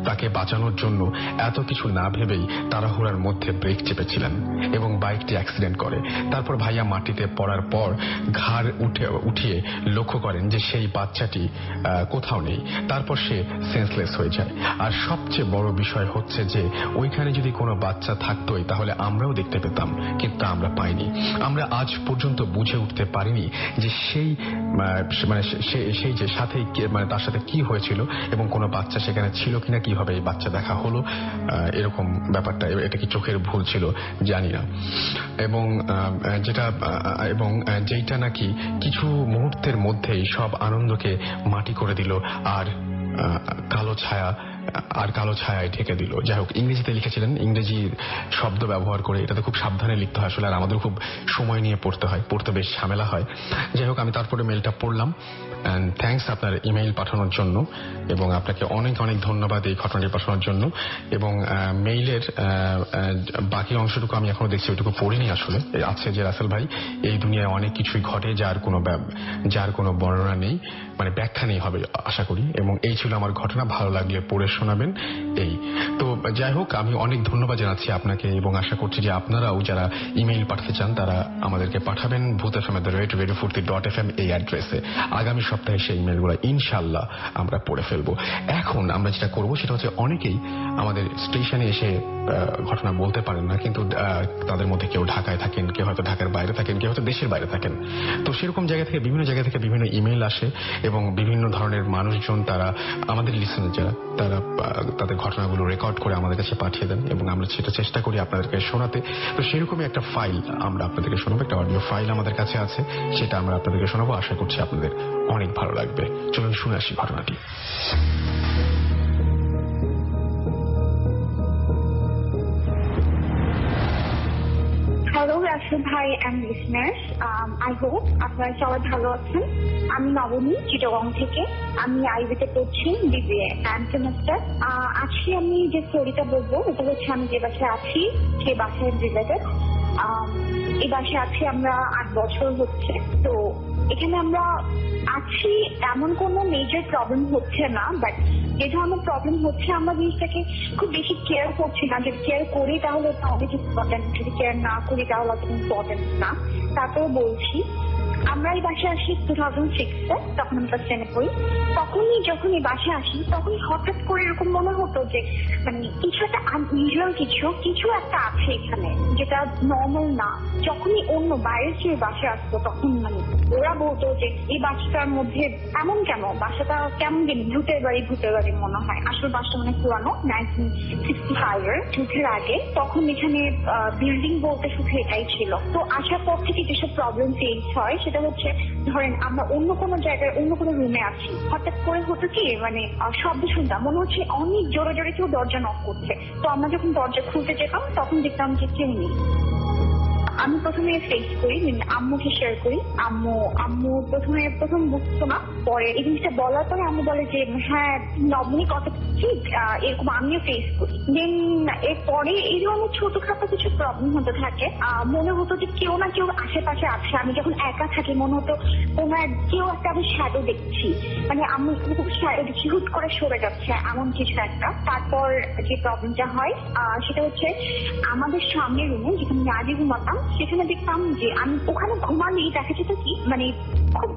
তাকে বাঁচানোর জন্য এত কিছু না ভেবেই তাড়াহুড়ার মধ্যে ব্রেক চেপেছিলেন এবং বাইকটি অ্যাক্সিডেন্ট করে। তারপর ভাইয়া মাটিতে পড়ার পর ঘাড় উঠিয়ে লক্ষ্য করেন যে সেই বাচ্চাটি কোথাও নেই। তারপর সে সেন্সলেস হয়ে যায়। আর সবচেয়ে বড় বিষয় হচ্ছে যে ওইখানে যদি কোনো বাচ্চা থাকতোই তাহলে আমরাও দেখতে পেতাম, কিন্তু আমরা পাইনি। আমরা আজ পর্যন্ত বুঝে উঠতে পারিনি যে সেই যে সাথে তার সাথে কি হয়েছিল এবং কোনো বাচ্চা সেখানে ছিল কিনা, কিভাবে এই বাচ্চা দেখা হলো, এরকম ব্যাপারটা, এটা কি চোখের ভুল ছিল জানি না। এবং যেটা নাকি কিছু মুহূর্তের মধ্যেই সব আনন্দকে মাটি করে দিল আর কালো ছায়ায় ঢেকে দিল। যাই হোক, ইংরেজিতে লিখেছিলেন, ইংরেজি শব্দ ব্যবহার করে, এটাতে খুব সাবধানে লিখতে হয় আসলে, আর আমাদের খুব সময় নিয়ে পড়তে বেশ ঝামেলা হয়। যাই হোক, আমি তারপরে মেলটা পড়লাম। থ্যাঙ্কস আপনার ইমেইল পাঠানোর জন্য এবং আপনাকে অনেক অনেক ধন্যবাদ এই ঘটনাটি পাঠানোর জন্য। এবং মেইলের বাকি অংশটুকু আমি এখনো দেখছি, ওইটুকু পড়িনি আসলে। আছে যে রাসেল ভাই, এই দুনিয়ায় অনেক কিছুই ঘটে যার কোনো বর্ণনা নেই, মানে ব্যাখ্যা নেই হবে আশা করি। এবং এই ছিল আমার ঘটনা, ভালো লাগলে পড়ে শোনাবেন। এই তো যাই হোক, আমি অনেক ধন্যবাদ জানাচ্ছি আপনাকে এবং আশা করছি যে আপনারাও যারা ইমেইল পাঠাতে চান তারা আমাদেরকে পাঠাবেন bhutfm@radiofurti.fm এই অ্যাড্রেসে। আগামী সপ্তাহে সেই ইমেইলগুলো ইনশাল্লাহ আমরা পড়ে ফেলবো। এখন আমরা যেটা করবো সেটা হচ্ছে, অনেকেই আমাদের স্টেশনে এসে ঘটনা বলতে পারেন না, কিন্তু তাদের মধ্যে কেউ ঢাকায় থাকেন, কেউ হয়তো ঢাকার বাইরে থাকেন, কেউ হয়তো দেশের বাইরে থাকেন। তো সেরকম জায়গা থেকে বিভিন্ন ইমেইল আসে এবং বিভিন্ন ধরনের মানুষজন তারা আমাদের লিসেনার যারা তারা তাদের ঘটনাগুলো রেকর্ড করে আমাদের কাছে পাঠিয়ে দেন এবং আমরা সেটা চেষ্টা করি আপনাদেরকে শোনাতে। তো সেরকমই একটা ফাইল আমরা আপনাদেরকে শোনাবো, একটা অডিও ফাইল আমাদের কাছে আছে, সেটা আমরা আপনাদেরকে শোনাবো। আশা করছি আপনাদের অনেক ভালো লাগবে। চলুন শুনে আসি ঘটনাটি। হ্যালো রাসেল ভাই অ্যান্ড লিসনার্স, আই হোপ আপনারা সবাই ভালো আছেন। আমি নবনী, চিটাগং থেকে। আমি আইবিতে পড়ছি, বিবিএ 9th সেমেস্টার। আজকে আমি যে স্টোরিটা বলবো এটা হচ্ছে আমি যে বাসায় আছি সেই বাসায় রিলেটেড। এই বাসায় আছি আমরা 8 বছর হচ্ছে। তো এখানে আমরা আছি, এমন কোনো মেজর প্রবলেম হচ্ছে না, বাট যে ধরনের প্রবলেম হচ্ছে আমরা জিনিসটাকে খুব বেশি কেয়ার করছি না। যদি কেয়ার করি তাহলে এটা অনেক ইম্পর্টেন্ট, যদি কেয়ার না করি তাহলে অত ইম্পর্টেন্ট না। তারপরে বলছি, আমরা এই বাসায় আসি 2006-এ, তখন আমি ক্লাস 10-এ পড়ি। তখনই যখন এই বাসায় আসি তখন হঠাৎ করে এরকম মনে হতো যে মানে কিছু একটা আনইউজুয়াল কিছু একটা আছে এখানে, যেটা নর্মাল না। যখনই অন্য বাইরের যে বাসায় আসতো তখন মানে ওরা বলতো যে এই বাসাটার মধ্যে এমন কেন, বাসাটা কেমন যেন ভূতের বাড়ি মনে হয়। আসলে বাসাটা মানে পুরানো, 1965-এর যুদ্ধের আগে। তখন এখানে বিল্ডিং বলতে শুধু এটাই ছিল। তো আসার পর থেকে যেসব প্রবলেম ফেস হয় সেটা হচ্ছে ধরেন আমরা অন্য কোনো জায়গায় অন্য কোনো রুমে আছি, হঠাৎ করে হতো কি মানে শব্দ শুনতাম, মনে হচ্ছে অনেক জোরে জোরে কেউ দরজা নক করছে। তো আমরা যখন দরজা খুলতে যেতাম তখন দেখতাম যে কেউ নেই। আমি প্রথমে ফেস করি, আম্মুকে শেয়ার করি। আম্মু প্রথম বুঝতো না, পরে এই জিনিসটা বলার পরে আম্মু বলে যে হ্যাঁ নবনী কত ঠিক, এরকম আমিও ফেস করি। দেন এরপরে এই ধরনের ছোটখাটো কিছু প্রবলেম হতে থাকে। মনে হতো যে কেউ না কেউ আশেপাশে আছে। আমি যখন একা থাকি মনে হতো কোনো কেউ একটা আমি শ্যাডো দেখছি, মানে আমি খুব শ্যাডো দেখছি, হুট করে সরে যাচ্ছে এমন কিছু একটা। তারপর যে প্রবলেমটা হয় সেটা হচ্ছে আমাদের সামনের রুমে যেখানে আমি আগে ঘুমাতাম সেখানে দেখতাম যে আমি ওখানে ঘুমালেই দেখা যেত কি মানে খুব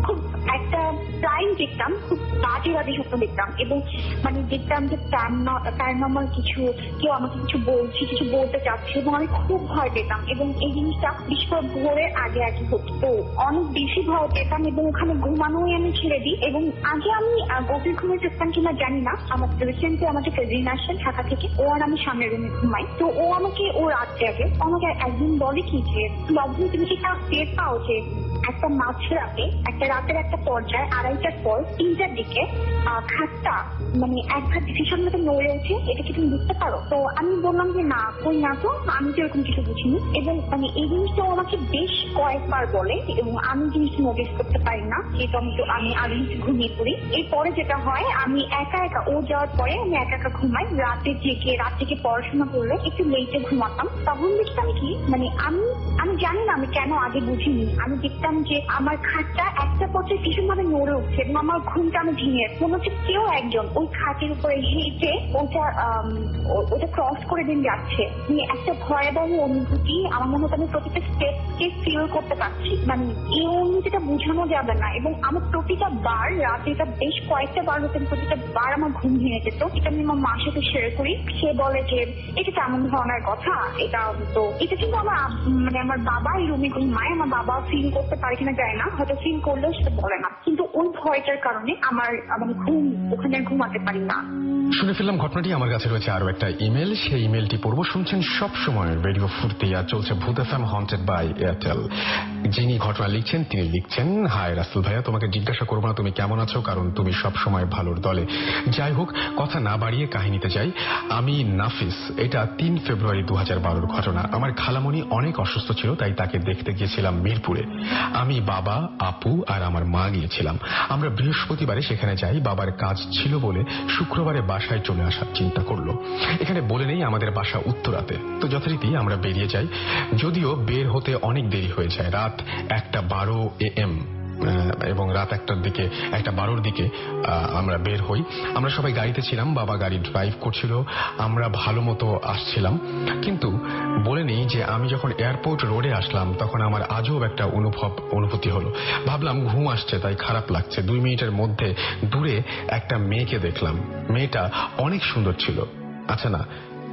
খুব একটা টাইম দেখতাম, খুব বাজে স্বপ্ন দেখতাম, এবং মানে দেখতাম যে প্যারানর্মাল কিছু, কেউ আমাকে কিছু বলছে, কিছু বলতে চাচ্ছে, এবং আমি খুব ভয় পেতাম। এবং এই জিনিসটা বিশেষ করে ভোরের আগে আগে হতো, তো অনেক বেশি ভয় পেতাম এবং ওখানে ঘুমানোই আমি ছেড়ে দিই। এবং আগে আমি গভীর ঘুমে থাকতাম কিনা জানি না, আমার রিসেন্টলি আমাকে কাজিন আসেন ঢাকা থেকে, ও আর আমি সামনের রুমে ঘুমাই। তো ও রাত জাগে, আমাকে একদিন বলে কি যে লবণ তুমি কি তা টের পাও যে একটা মাঝরাতে রাতের একটা পর্যায়ে 2:30টার পর 3টার দিকে খাটটা মানে একবার ভীষণ মতো নড়ে ওঠে, এটা কি তুমি বুঝতে পারো? তো আমি বললাম যে না, কই না তো, আমি তো এরকম কিছু বুঝিনি। এবং মানে এই জিনিসটা আমাকে বেশ কয়েকবার বলে এবং আমি জিনিসটা নোটিস করতে পারি না, যেহেতু আমি আগে ঘুমিয়ে পড়ি। এরপরে যেটা হয়, আমি একা ও যাওয়ার পরে আমি একা ঘুমাই। রাত থেকে পড়াশোনা করলে একটু লেটে ঘুমাতাম। তখন দেখতাম কি মানে আমি জানি না আমি কেন আগে বুঝিনি, আমি দেখতাম যে আমার খাটটা একটা পর্যায়ে ভীষণ ভাবে নড়ে উঠছে এবং আমার ঘুমটা আমি ভেঙে, মনে হচ্ছে কেউ একজন ওই খাটের উপরে হেঁটে ওটা ক্রস করে দিন যাচ্ছে। একটা ভয়াবহ অনুভূতি, আমার মনে হতো আমি প্রতিটা স্টেপকে ফিল করতে পারছি, মানে এই অনুভূতিটা বোঝানো যাবে না। এবং আমার প্রতিটা বার রাতে, এটা বেশ কয়েকটা বার হতেন, প্রতিটা বার আমার ঘুম ভেঙে যেত। এটা আমি আমার মার সাথে শেয়ার করি, সে বলে যে এটা কেমন ধরনের কথা, এটা কিন্তু আমার বাবা এই রুমে ঘুমায়, আমার বাবা ফিল করতে পারে কিনা যায় না, হয়তো ফিল করলেও সেটা বলে না, কিন্তু ওই ভয়টার কারণে আমার ঘুম ওখানে ঘুমাতে পারি না। শুনে ফেললাম ঘটনাটি। আমার কাছে রয়েছে আরো একটা ইমেল, সেই ইমেলটি পড়বো। শুনছেন সব সময় রেডিও ফুর্তি, আর চলছে ভূত এফএম হন্টেড বাই এয়ারটেল। যিনি ঘটনা লিখছেন তিনি লিখছেন, হাই রাসেল ভাইয়া, তোমাকে জিজ্ঞাসা করবো না তুমি কেমন আছো, কারণ তুমি সব সময় ভালোর দলে। যাই হোক, কথা না বাড়িয়ে কাহিনীতে যাই। আমি নাফিস, এটা 3 ফেব্রুয়ারি 2012 ঘটনা। আমার খালামণি অনেক অসুস্থ ছিল, তাই তাকে দেখতে গিয়েছিলাম মিরপুরে। আমি, বাবা, আপু আর আমার মা গিয়েছিলাম। আমরা বৃহস্পতিবারে সেখানে যাই। বাবার কাজ ছিল বলে শুক্রবারে বাসায় চলে আসার চিন্তা করলো। এখানে বলে নেই আমাদের বাসা উত্তরাতে, তো যথারীতি আমরা বেরিয়ে যাই। যদিও বের হতে অনেক দেরি হয়ে যায়, রাত 1:12 AM, এবং রাত 1:12 দিকে আমরা বের হই। আমরা সবাই গাড়িতে ছিলাম, বাবা গাড়ি ড্রাইভ করছিল, আমরা ভালো মতো আসছিলাম। কিন্তু বলে নেই যে আমি যখন এয়ারপোর্ট রোডে আসলাম তখন আমার আজব একটা অনুভূতি হলো। ভাবলাম ঘুম আসছে তাই খারাপ লাগছে। 2 মিনিটের মধ্যে দূরে একটা মেয়েকে দেখলাম। মেয়েটা অনেক সুন্দর ছিল। আচ্ছা না,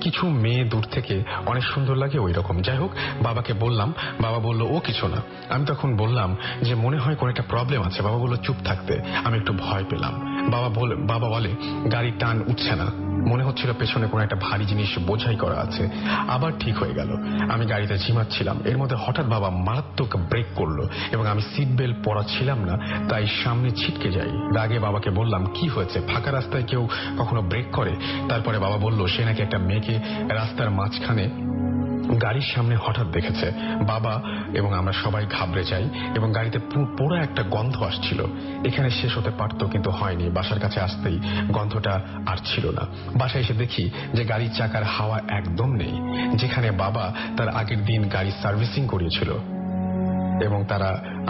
কিছু মেয়ে দূর থেকে অনেক সুন্দর লাগে ওই রকম। যাই হোক, বাবাকে বললাম, বাবা বলল ও কিছু না। আমি তখন বললাম যে মনে হয় কোনো একটা প্রবলেম আছে। বাবা বলল চুপ থাকতে। আমি একটু ভয় পেলাম। বাবা বলে গাড়ির টান উঠছে না, মনে হচ্ছিল পেছনে কোনো একটা ভারী জিনিস বোঝাই করা আছে। আবার ঠিক হয়ে গেল। আমি গাড়িতে ঝিমাচ্ছিলাম, এর মধ্যে হঠাৎ বাবা মারাত্মক ব্রেক করলো এবং আমি সিট বেল্ট পরা ছিলাম না, তাই সামনে ছিটকে যাই। রাগে বাবাকে বললাম কি হয়েছে, ফাঁকা রাস্তায় কেউ কখনো ব্রেক করে? তারপরে বাবা বলল সে নাকি একটা মেয়েকে রাস্তার মাঝখানে গাড়ির সামনে হঠাৎ দেখেছে। বাবা এবং আমরা সবাই ঘাবড়ে যাই এবং গাড়িতে পোড়া একটা গন্ধ আসছিল। এখানে শেষ হতে পারত, কিন্তু হয়নি। বাসার কাছে আসতেই গন্ধটা আর ছিল না। বাসায় এসে দেখি যে গাড়ির চাকার হাওয়া একদম নেই, যেখানে বাবা তার আগের দিন গাড়ি সার্ভিসিং করিয়েছিল। এবং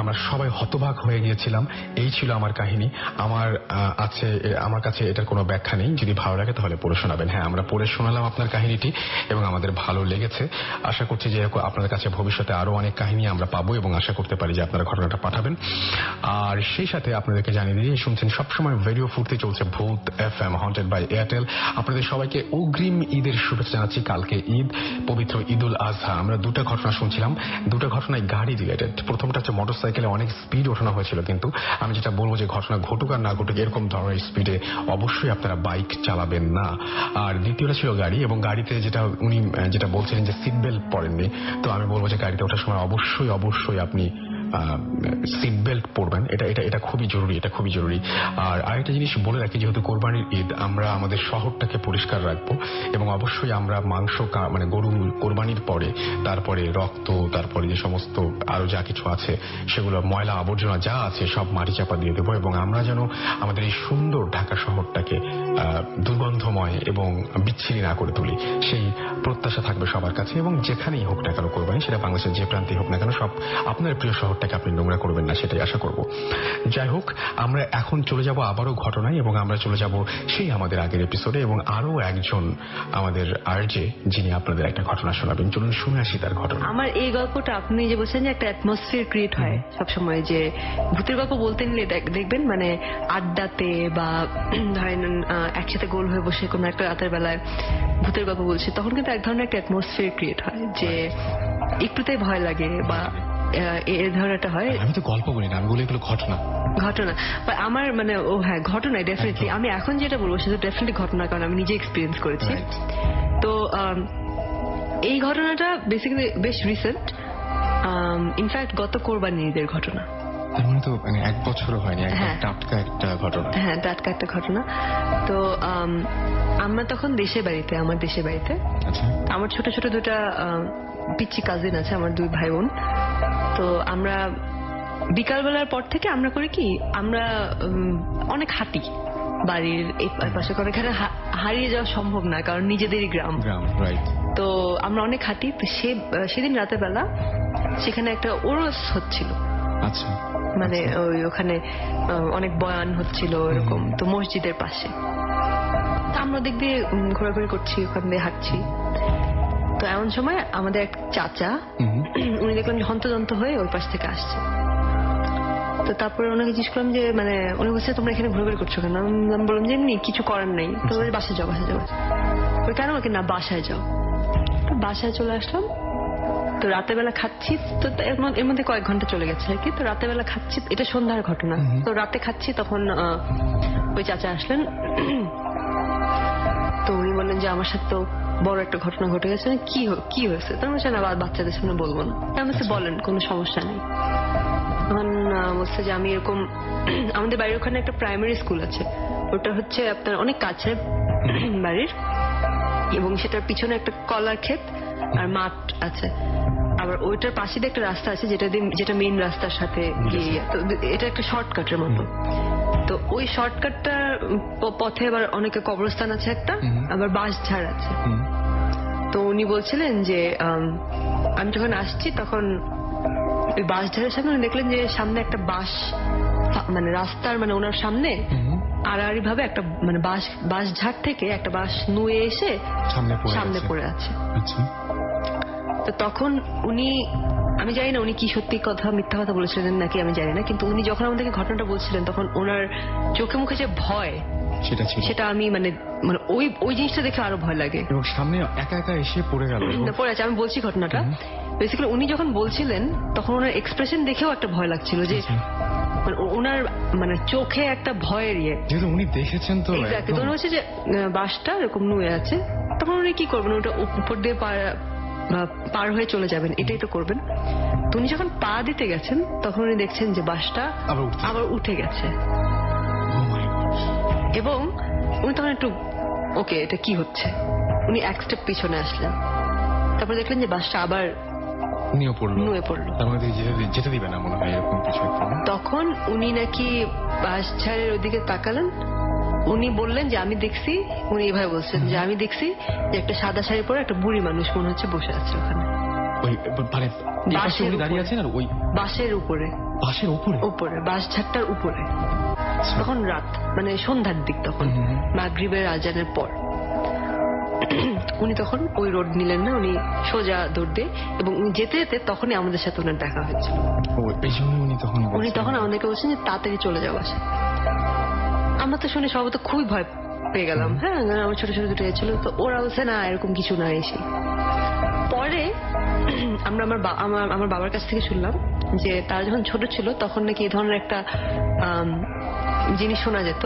আমরা সবাই হতবাক হয়ে গিয়েছিলাম। এই ছিল আমার কাহিনী। আমার কাছে এটার কোনো ব্যাখ্যা নেই। যদি ভালো লাগে তাহলে পড়ে শোনাবেন। হ্যাঁ, আমরা পড়ে শোনালাম আপনার কাহিনীটি এবং আমাদের ভালো লেগেছে। আশা করছি যে আপনাদের কাছে ভবিষ্যতে আরো অনেক কাহিনী আমরা পাবো এবং আশা করতে পারি যে আপনারা ঘটনাটা পাঠাবেন। আর সেই সাথে আপনাদেরকে জানিয়ে দিয়ে শুনছেন সবসময় রেডিও ফুর্তি, চলছে ভূত এফএম হন্টেড বাই এয়ারটেল। আপনাদের সবাইকে অগ্রিম ঈদের শুভেচ্ছা জানাচ্ছি। কালকে ঈদ, পবিত্র ঈদুল আজহা। আমরা 2টা ঘটনা শুনছিলাম, 2টা ঘটনায় গাড়ি রিলেটেড। প্রথমটা হচ্ছে মোটরসাইকেলে অনেক স্পিড ওঠানো হয়েছিল, কিন্তু আমি যেটা বলবো যে ঘটনা ঘটুক আর না ঘটুক এরকম ধরনের স্পিডে অবশ্যই আপনারা বাইক চালাবেন না। আর দ্বিতীয়টা ছিল গাড়ি, এবং গাড়িতে উনি যেটা বলছিলেন যে সিট বেল্ট পরেননি, তো আমি বলবো যে গাড়িতে ওঠার সময় অবশ্যই আপনি সিট বেল্ট পরবেন, এটা এটা এটা খুবই জরুরি, এটা খুবই জরুরি। আর আরেকটা জিনিস বলে রাখি, যেহেতু কোরবানির ঈদ, আমরা আমাদের শহরটাকে পরিষ্কার রাখবো এবং অবশ্যই আমরা মাংস মানে গরু কোরবানির পরে তারপরে রক্ত, তারপরে যে সমস্ত আরো যা কিছু আছে সেগুলো ময়লা আবর্জনা যা আছে সব মাটি চাপা দিয়ে দেবো এবং আমরা যেন আমাদের এই সুন্দর ঢাকা শহরটাকে দুর্গন্ধময় এবং বিচ্ছিরি না করে তুলি, সেই প্রত্যাশা থাকবে সবার কাছে। এবং যেখানেই হোক না কেন কোরবানি, সেটা বাংলাদেশের যে প্রান্তেই হোক না কেন, সব আপনার প্রিয় শহরটাকে আপনি নোংরা করবেন না, সেটাই আশা করব। যাই হোক, আমরা এখন চলে যাব আবারও ঘটনায় এবং আমরা চলে যাব সেই আমাদের আগের এপিসোডে এবং আরো একজন আমাদের আরজে যিনি আপনাদের একটা ঘটনা শোনাবেন। চলুন শুনে আসি তার ঘটনা। আমার এই গল্পটা আপনি যে বলছেন যে একটা অ্যাটমসফিয়ার ক্রিয়েট হয় সবসময়, যে ভূতের গল্প বলতে নিলে দেখবেন মানে আড্ডাতে বা ধরেন একসাথে গোল হয়ে বসে কোনো একটা রাতের বেলায় ভূতের গল্প বলছে, তখন কিন্তু এক ধরনের একটা অ্যাটমসফিয়ার ক্রিয়েট হয় যে একটুতেই ভয় লাগে বা এ ধরনেরটা হয়। আমি তো গল্প বলি না, আমি বলি এগুলো ঘটনা। আমার মানে ও হ্যাঁ ঘটনায় ডেফিনেটলি আমি এখন যেটা বলবো সেটা ডেফিনেটলি ঘটনা, কারণ আমি নিজে এক্সপিরিয়েন্স করেছি। তো এই ঘটনাটা বেসিক্যালি বেশ রিসেন্ট, ইনফ্যাক্ট গত কোরবানি ঈদের ঘটনা। তার মানে তো মানে 1 বছরও হয়নি, একদম টাটকা একটা ঘটনা। হ্যাঁ, টাটকা একটা ঘটনা। তো আমরা তখন আমার দেশের বাড়িতে, আমার ছোট ছোট দুটা পিচ্চি কাজিন আছে, আমার 2 ভাই বোন। তো আমরা বিকালবেলার পর থেকে আমরা করি কি, আমরা অনেক হাঁটি বাড়ির এই পাশে, কারণ এখানে হারিয়ে যাওয়া সম্ভব না, কারণ নিজেদেরই গ্রাম। তো আমরা অনেক হাঁটি। তো সেদিন রাতের বেলা সেখানে একটা ওরস হচ্ছিল, আচ্ছা, মানে ওখানে অনেক বয়ান হচ্ছিল এরকম, তো মসজিদের পাশে। তো আমরা দিক দিয়ে ঘোরাঘুরি করছি, ওখান দিয়ে হাঁটছি। তো এমন সময় আমাদের এক চাচা, উনি দেখলাম হন্তদন্ত হয়ে ওই পাশ থেকে আসছে। তো তারপরে ওনাকে জিজ্ঞেস করলাম যে মানে উনি বলছে তোমরা এখানে ঘোরাঘুরি করছো কেন? আমি বললাম যে এমনি কিছু করার নেই। তো বাসায় যাও। কেন? না বাসায় যাও। তো বাসায় চলে আসলাম। তো রাতের বেলা খাচ্ছি, তো এর মধ্যে কয়েক ঘন্টা চলে গেছে আর কি। তো রাতের বেলা খাচ্ছি, এটা সন্ধ্যার ঘটনা। তো রাতে খাচ্ছি, তখন ওই চাচা আসলেন। তো উনি বললেন যে আমার সাথে তো বড় একটা ঘটনা ঘটে গেছে। কি হয়েছে? তো আমি বলছি না, বাচ্চাদের সামনে বলবো না। আমি বলছি বলেন, কোনো সমস্যা নেই। তখন বলছে যে আমি এরকম, আমাদের বাড়ির ওখানে একটা প্রাইমারি স্কুল আছে, ওটা হচ্ছে আপনার অনেক কাছে বাড়ির, এবং সেটার পিছনে একটা কলার ক্ষেত আর মাঠ আছে। আবার ওইটার পাশে দিয়ে একটা রাস্তা আছে যেটা মেইন রাস্তার সাথে গিয়ে, তো এটা একটা শর্টকাটের মতো। তো ওই শর্টকাটটার পথে আবার অনেকে কবরস্থান আছে একটা, আবার বাঁশঝাড় আছে। তো উনি বলছিলেন যে আমি যখন আসছি তখন ওই বাঁশঝাড়ের সামনে উনি দেখলেন যে সামনে একটা বাঁশ, মানে রাস্তার মানে ওনার সামনে আড়াআড়ি ভাবে একটা মানে বাঁশঝাড় থেকে একটা বাঁশ নুয়ে এসে সামনে পড়ে আছে। তো তখন উনি, আমি জানি না উনি কি সত্যি কথা মিথ্যা কথা বলেছিলেন নাকি আমি জানি না, কিন্তু উনি যখন আমাদেরকে ঘটনাটা বলছিলেন তখন ওনার চোখে মুখে যে ভয় সেটা আমি মানে ওই জিনিসটা দেখে আরো ভয় লাগে। এবং সামনে একা একা এসে পড়ে গেল, পড়ে আছে। আমি বলছি ঘটনাটা, বেসিক্যালি উনি যখন বলছিলেন তখন ওনার এক্সপ্রেশন দেখেও একটা ভয় লাগছিল, যে ওনার মানে চোখে একটা ভয়ের ইয়ে, যেহেতু উনি দেখেছেন। তো তখন হচ্ছে যে বাসটা এরকম নুয়ে আছে, তখন উনি কি করবেন, ওটা উপর দিয়ে পার হয়ে চলে যাবেন, এটাই তো করবেন। তো উনি যখন পা দিতে গেছেন তখন উনি দেখছেন যে বাসটা আবার উঠে গেছে, এবং উনি তখন একটু ওকে এটা কি হচ্ছে, উনি এক স্টেপ পিছনে আসলেন। তারপর দেখলেন যে বাসটা আবার নুয়ে পড়লো। যেতে দিবে না মনে হয়, এরকম কিছু। তখন উনি নাকি বাঁশঝাড়ের ওইদিকে তাকালেন, উনি বললেন যে আমি দেখছি, উনি এইভাবে বলছেন যে আমি দেখছি যে একটা সাদা শাড়ি পরে একটা বুড়ি মানুষ মনে হচ্ছে বসে আছে ওখানে, বাঁশের উপরে, বাঁশঝাড়টার উপরে। তখন রাত, মানে সন্ধ্যার দিক, তখন মাগরিবের আজানের পর। উনি তখন ওই রোড নিলেন না, উনি সোজা দৌড় দিয়ে, এবং উনি যেতে যেতে তখনই আমাদের সাথে ওনার দেখা হয়েছিল। উনি তখন আমাদেরকে বলছেন যে তাড়াতাড়ি চলে যাওয়া আসে। আমরা তো শুনে সবাই তো খুবই ভয় পেয়ে গেলাম। হ্যাঁ, আমার ছোট ছোট দুটো ছিল, তো ওরা বলছে না এরকম কিছু না। এসে পরে আমরা আমার বাবার কাছ থেকে শুনলাম যে তারা যখন ছোট ছিল তখন নাকি এই ধরনের একটা জিনিস শোনা যেত,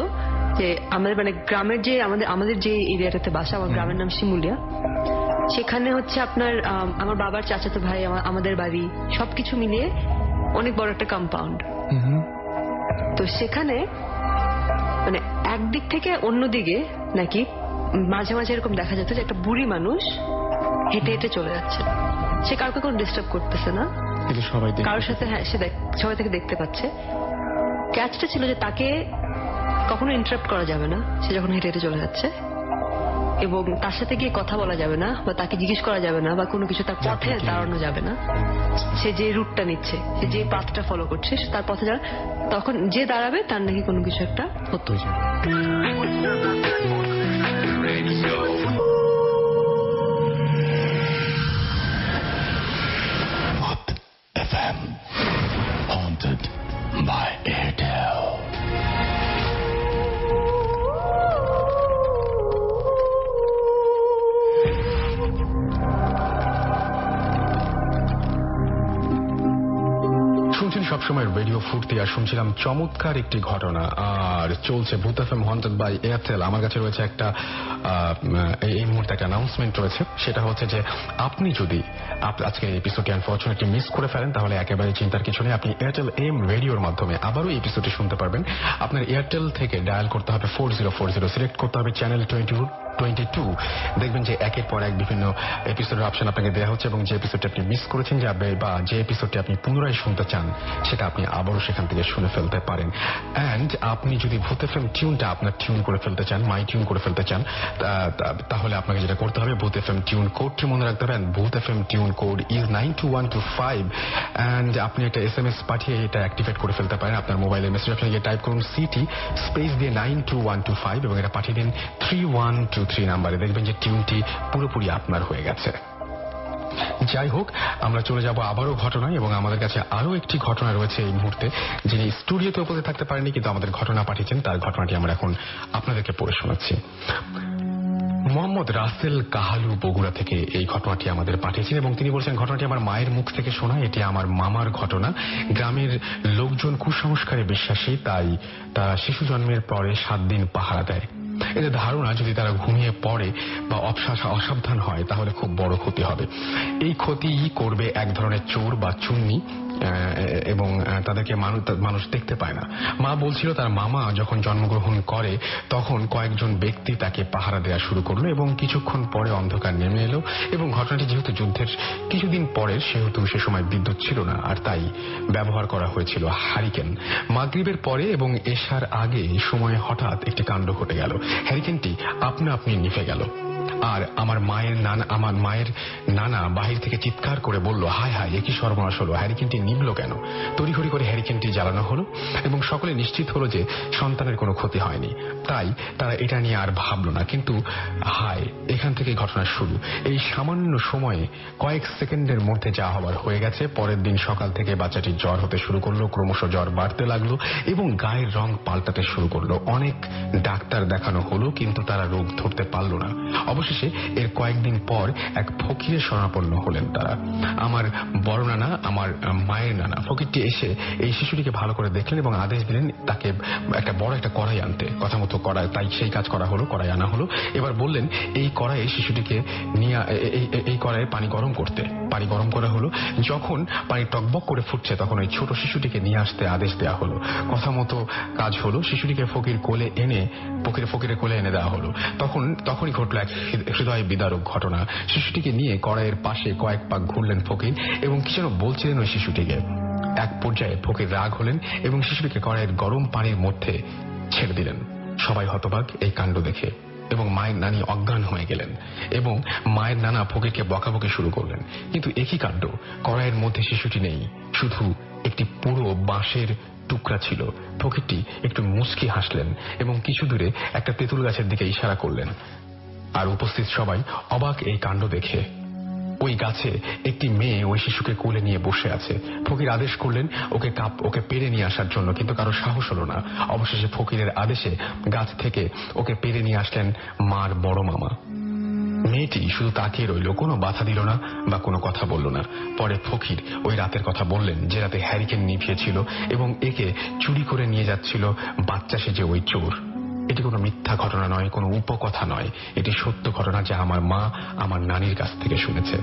যে আমাদের মানে গ্রামের যে আমাদের যে এরিয়াটাতে বাসা, আমার গ্রামের নাম শিমুলিয়া, সেখানে হচ্ছে আপনার আমার বাবার চাচাতো ভাই, আমাদের বাড়ি, সবকিছু মিলিয়ে অনেক বড় একটা কম্পাউন্ড। তো সেখানে মানে একদিক থেকে অন্যদিকে নাকি মাঝে মাঝে এরকম দেখা যেত যে একটা বুড়ি মানুষ হেঁটে হেঁটে চলে যাচ্ছে, সে কাউকে কোনো ডিস্টার্ব করতেছে না, কিন্তু সবাই কারোর সাথে, হ্যাঁ সে সবাই থেকে দেখতে পাচ্ছে। ক্যাচটা ছিল যে তাকে কখনো ইন্টারাপ্ট করা যাবে না সে যখন হেঁটে হেঁটে চলে যাচ্ছে, এবং তার সাথে গিয়ে কথা বলা যাবে না বা তাকে জিজ্ঞেস করা যাবে না বা কোনো কিছু তার পথে দাঁড়ানো যাবে না। সে যে রুটটা নিচ্ছে, সে যে পাথটা ফলো করছে তার পথে যারা, তখন যে দাঁড়াবে তার নাকি কোনো কিছু একটা হতো। FM, haunted by Airtel. শুনছেন সবসময় রেডিও ফুর্তি, আর শুনছিলাম চমৎকার একটি ঘটনা, আর চলছে ভূত এফএম হন্টেড বাই এয়ারটেল। আমার কাছে রয়েছে একটা এই মুহূর্তে একটা অ্যানাউন্সমেন্ট রয়েছে, সেটা হচ্ছে যে আপনি যদি আজকে এপিসোডটি আনফরচুনেটলি মিস করে ফেলেন তাহলে একেবারে চিন্তার কিছু নেই, আপনি এয়ারটেল এম রেডিওর মাধ্যমে আবারও এই এপিসোডটি শুনতে পারবেন। আপনার এয়ারটেল থেকে ডায়াল করতে হবে 4040, সিলেক্ট করতে হবে চ্যানেল 22, দেখবেন যে একের পর এক বিভিন্ন এপিসোডের অপশন আপনাকে দেওয়া হচ্ছে, এবং যে এপিসোডটি আপনি মিস করেছেন বা যে এপিসোডটি আপনি পুনরায় শুনতে চান সেটা আপনি আবারও সেখান থেকে শুনে ফেলতে পারেন। অ্যান্ড আপনি যদি ভূত এফএম টিউনটা আপনার টিউন করে ফেলতে চান, মাই টিউন করে ফেলতে চান, তাহলে আপনাকে যেটা করতে হবে ভূত এফএম টিউন কোডটি মনে রাখতে হবে। ভূত FM tune code is 92125, and আপনি একটা SMS পাঠিয়ে এটা অ্যাক্টিভেট করে ফেলতে পারেন। আপনার মোবাইলের মেসেজ অপশনে গিয়ে টাইপ করুন সিটি স্পেস দিয়ে 92125 এবং এটা পাঠিয়ে দিন 3123 নাম্বারে। দেখবেন যে টিউনটি পুরোপুরি আপনার হয়ে গেছে। যাই হোক, আমরা চলে যাব আবারও ঘটনায়, এবং আমাদের কাছে আরো একটি ঘটনা রয়েছে এই মুহূর্তে, যিনি স্টুডিওতে উপস্থিত থাকতে পারেননি কিন্তু আমাদের ঘটনা পাঠিয়েছেন, তার ঘটনাটি আমরা এখন আপনাদেরকে পড়ে শোনাচ্ছি। মোহাম্মদ রাসেল কাহালু বগুড়া থেকে এই ঘটনাটি আমাদের পাঠিয়েছেন, এবং তিনি বলছেন ঘটনাটি আমার মায়ের মুখ থেকে শোনা, এটি আমার মামার ঘটনা। গ্রামের লোকজন কুসংস্কারে বিশ্বাসী, তাই তারা শিশু জন্মের পরে 7 দিন পাহারা দেয়। এদের ধারণা যদি তারা ঘুমিয়ে পড়ে বা অসাবধান হয় তাহলে খুব বড় ক্ষতি হবে। এই ক্ষতি করবে এক ধরনের চোর বা চুন্নি, এবং তাদেরকে মানুষ দেখতে পায় না। মা বলছিল তার মামা যখন জন্মগ্রহণ করে তখন কয়েকজন ব্যক্তি তাকে পাহারা দেওয়া শুরু করলো, এবং কিছুক্ষণ পরে অন্ধকার নেমে এলো, এবং ঘটনাটি যেহেতু যুদ্ধের কিছুদিন পরে সেহেতু সে সময় বিদ্যুৎ ছিল না, আর তাই ব্যবহার করা হয়েছিল হারিকেন। মাগরিবের পরে এবং এশার আগে সময়ে হঠাৎ একটি কাণ্ড ঘটে গেল। হ্যারিকেনটি আপনা আপনি নিভে গেল, আর আমার মায়ের নানা বাহির থেকে চিৎকার করে বলল, হায় হায়, একই সর্বনাশ হলো, হ্যারিকেনটি নিভল কেন? তড়িঘড়ি করে হ্যারিকেনটি জ্বালানো হলো, এবং সকলে নিশ্চিত হলো যে সন্তানের কোনো ক্ষতি হয়নি, তাই তারা এটা নিয়ে আর ভাবল না। কিন্তু হায়, এখান থেকে ঘটনা শুরু। এই সামান্য সময়ে কয়েক সেকেন্ডের মধ্যে যা হবার হয়ে গেছে। পরের দিন সকাল থেকে বাচ্চাটির জ্বর হতে শুরু করলো, ক্রমশ জ্বর বাড়তে লাগলো এবং গায়ের রং পাল্টাতে শুরু করলো। অনেক ডাক্তার দেখানো হলো কিন্তু তারা রোগ ধরতে পারল না। অবশেষে এর কয়েকদিন পর এক ফকিরের শরণাপন্ন হলেন তারা। আমার বড় নানা, আমার মায়ের নানা। ফকিরটি এসে এই শিশুটিকে ভালো করে দেখলেন এবং আদেশ দিলেন তাকে একটা বড় একটা কড়াই আনতে। কথা মতো কড়াই, তাই সেই কাজ করা হলো, কড়াই আনা হলো। এবার বললেন এই কড়াইয়ে শিশুটিকে নিয়ে এই কড়াইয়ে পানি গরম করতে। পানি গরম করা হলো, যখন পানি টকবক করে ফুটছে তখন ওই ছোট শিশুটিকে নিয়ে আসতে আদেশ দেওয়া হলো। কথা মতো কাজ হলো, শিশুটিকে ফকিরের কোলে এনে দেওয়া হলো। তখনই ঘটল এক হৃদয় বিদারক ঘটনা। শিশুটিকে নিয়ে কড়াইয়ের পাশে কয়েক পাক ঘুরলেন ফকির এবং কি যেন বলছিলেন ওই শিশুটিকে। এক পর্যায়ে ফকির রাগ হলেন এবং শিশুটিকে কড়াইয়ের গরম পানির মধ্যে ছেড়ে দিলেন। সবাই হতবাক এই কাণ্ড দেখে, এবং মায়ের নানি অজ্ঞান হয়ে গেলেন, এবং মায়ের নানা ফকিরকে বকাবকি শুরু করলেন। কিন্তু একই কাণ্ড, কড়াইয়ের মধ্যে শিশুটি নেই, শুধু একটি পুরো বাঁশের টুকরা ছিল। ফকিরটি একটু মুচকি হাসলেন এবং কিছু দূরে একটা তেঁতুল গাছের দিকে ইশারা করলেন। আর উপস্থিত সবাই অবাক এই কাণ্ড দেখে। ওই গাছে একটি মেয়ে ওই শিশুকে কোলে নিয়ে বসে আছে। ফকির আদেশ করলেন ওকে পেরে নিয়ে আসার জন্য, কিন্তু কারো সাহস হলো না। অবশেষে ফকিরের আদেশে গাছ থেকে ওকে পেরে নিয়ে আসলেন মার বড় মামা। মেয়েটি শুধু তাকিয়ে রইল, কোনো বাধা দিল না বা কোনো কথা বলল না। পরে ফকির ওই রাতের কথা বললেন যে রাতে হ্যারিকেন নিভিয়েছিল এবং একে চুরি করে নিয়ে যাচ্ছিল বাচ্চা সেজে ওই চোর। এটি কোনো মিথ্যা ঘটনা নয়, কোনো উপকথা নয়, এটি সত্য ঘটনা যা আমার মা আমার নানির কাছ থেকে শুনেছে।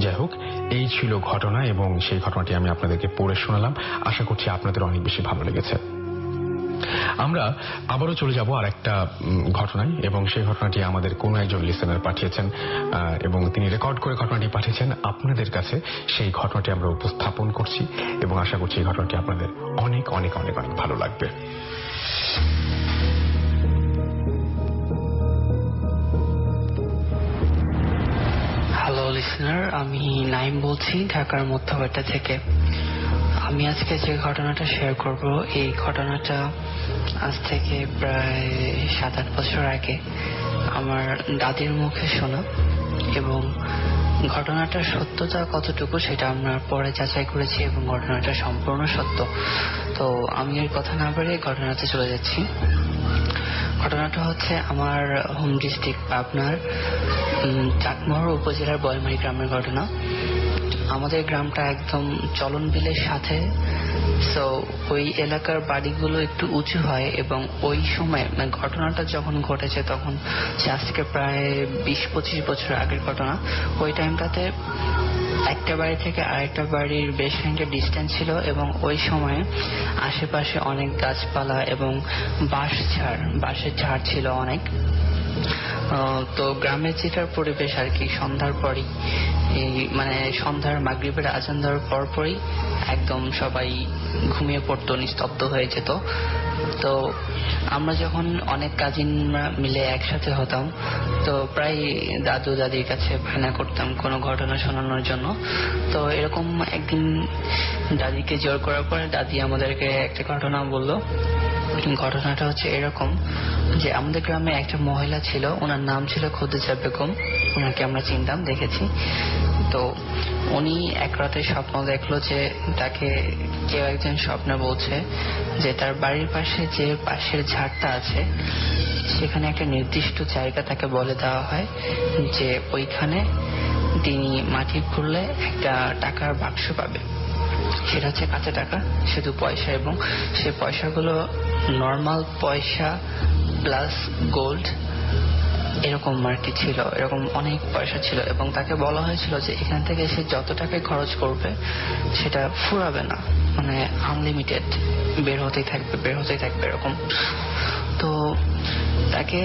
যাই হোক, এই ছিল ঘটনা এবং সেই ঘটনাটি আমি আপনাদেরকে পড়ে শোনালাম। আশা করছি আপনাদের অনেক বেশি ভালো লেগেছে। আমরা আবারও চলে যাব আর একটা ঘটনায়, এবং সেই ঘটনাটি আমাদের কোনো একজন লিসেনার পাঠিয়েছেন এবং তিনি রেকর্ড করে ঘটনাটি পাঠিয়েছেন আপনাদের কাছে। সেই ঘটনাটি আমরা উপস্থাপন করছি এবং আশা করছি এই ঘটনাটি আপনাদের অনেক অনেক অনেক অনেক ভালো লাগবে। হ্যালো লিসেনার, আমি নাইম বলছি ঢাকার মধ্যবাড্ডা থেকে। আমি আজকে যে ঘটনাটা শেয়ার করব, এই ঘটনাটা আজ থেকে প্রায় 7-8 বছর আগে আমার দাদির মুখে শোনা, এবং ঘটনাটার সত্যতা কতটুকু সেটা আমরা পরে যাচাই করেছি এবং ঘটনাটা সম্পূর্ণ সত্য। তো আমি এর কথা না বাড়িয়ে ঘটনাতে চলে যাচ্ছি। ঘটনাটা হচ্ছে আমার হোম ডিস্ট্রিক্ট পাবনার চাটমোহর উপজেলার বয়মারি গ্রামের ঘটনা। আমাদের গ্রামটা একদম চলন বিলের সাথে, সো ওই এলাকার বাড়িগুলো একটু উঁচু হয়, এবং ওই সময় ঘটনাটা যখন ঘটেছে তখন আজকে প্রায় 20-25 বছর আগের ঘটনা। ওই টাইমটাতে একটা বাড়ি থেকে আরেকটা বাড়ির বেশ খানিকটা ডিস্টেন্স ছিল, এবং ওই সময়ে আশেপাশে অনেক গাছপালা এবং বাঁশের ঝাড় ছিল অনেক। তো গ্রামের যেটার পরিবেশ আর কি, সন্ধ্যার পরই মানে সন্ধ্যার মাগরিবের আজান দেওয়ার পরপরই একদম সবাই ঘুমিয়ে পড়তো, নিস্তব্ধ হয়ে যেত। তো আমরা যখন অনেক কাজিনরা মিলে একসাথে হতাম, তো প্রায় দাদু দাদির কাছে বায়না করতাম কোনো ঘটনা শোনানোর জন্য। তো এরকম একদিন দাদিকে জোর করার পরে দাদি আমাদেরকে একটা ঘটনা বললো। ঘটনাটা হচ্ছে এরকম যে আমাদের গ্রামে একটা মহিলা ছিল, ওনার নাম ছিল খদিজা বেগম। ওনাকে আমরা চিনতাম, দেখেছি। তো উনি এক রাতে স্বপ্ন দেখলো যে তাকে কেউ একজন স্বপ্নে বলছে যে তার বাড়ির পাশে যে পাশের ঝাড়টা আছে সেখানে একটা নির্দিষ্ট জায়গা তাকে বলে দেওয়া হয় যে ওইখানে তিনি মাটি খুঁড়লে একটা টাকার বাক্স পাবে। সেটা হচ্ছে কাঁচা টাকা, শুধু পয়সা, এবং সে পয়সাগুলো নর্মাল পয়সা প্লাস গোল্ড এরকম আর কি ছিল। এরকম অনেক পয়সা ছিল, এবং তাকে বলা হয়েছিল যে এখান থেকে সে যত টাকায় খরচ করবে সেটা ফুরাবে না, মানে আনলিমিটেড, বের হতেই থাকবে এরকম। তো তাকে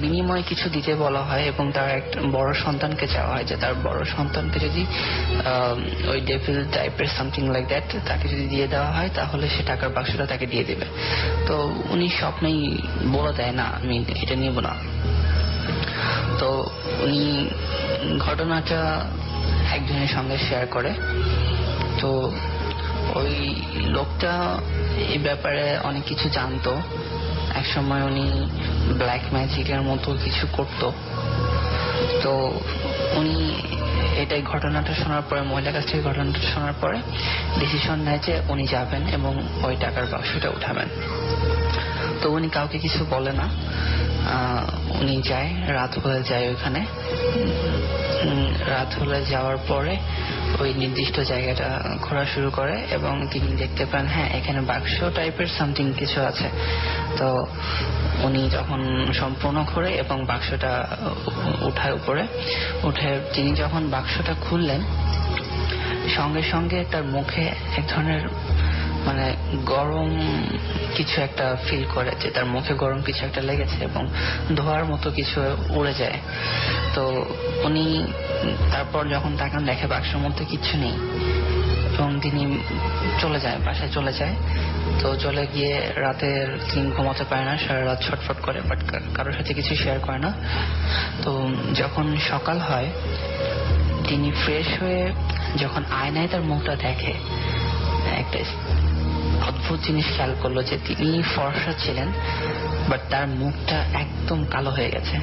বিনিময়ে কিছু দিতে বলা হয়, এবং তার একটা বড় সন্তানকে চাওয়া হয় যে তার বড় সন্তানকে যদি ওই ডেভিল টাইপের সামথিং লাইক দ্যাট তাকে যদি দিয়ে দেওয়া হয় তাহলে সে টাকার বাক্সটা তাকে দিয়ে দেবে। তো উনি স্বপ্নেই বলে দেয় না, আমি এটা নিব না। তো উনি ঘটনাটা একজনের সঙ্গে শেয়ার করে। তো ওই লোকটা এই ব্যাপারে অনেক কিছু জানতো। একসময় উনি ব্ল্যাক ম্যাজিকের মতো কিছু করত। তো উনি এটাই ঘটনাটা শোনার পরে, মহিলার কাছ থেকে ঘটনাটা শোনার পরে ডিসিশন নেয় যে উনি যাবেন এবং ওই টাকার বাক্সটা উঠাবেন। তো উনি কাউকে কিছু বলে না, উনি যায়, রাত হয়ে যায় ওইখানে। রাত হলে যাওয়ার পরে ওই নির্দিষ্ট জায়গাটা ঘোরা শুরু করে, এবং তিনি দেখতে পান হ্যাঁ এখানে বাক্স টাইপের সামথিং কিছু আছে। তো উনি যখন সম্পূর্ণ ঘোরে এবং বাক্সটা উঠায় উপরে, উঠে তিনি যখন বাক্সটা খুললেন সঙ্গে সঙ্গে তার মুখে এক ধরনের মানে গরম কিছু একটা ফিল করে, যে তার মুখে গরম কিছু একটা লেগেছে এবং ধোয়ার মতো কিছু উড়ে যায়। তো উনি তারপর যখন তাকান দেখে বাক্সের মধ্যে কিছু নেই, এবং তিনি চলে যায়, বাসায় চলে যায়। তো চলে গিয়ে রাতের তিনি ঘুমাতে পারে না, সারা রাত ছটফট করে, বাট কারোর সাথে কিছু শেয়ার করে না। তো যখন সকাল হয় তিনি ফ্রেশ হয়ে যখন আয়নায় তার মুখটা দেখে, একটা অদ্ভুত জিনিস খেয়াল করলো যে তিনি ফর্সা ছিলেন, বাট তার মুখটা একদম কালো হয়ে গেছে,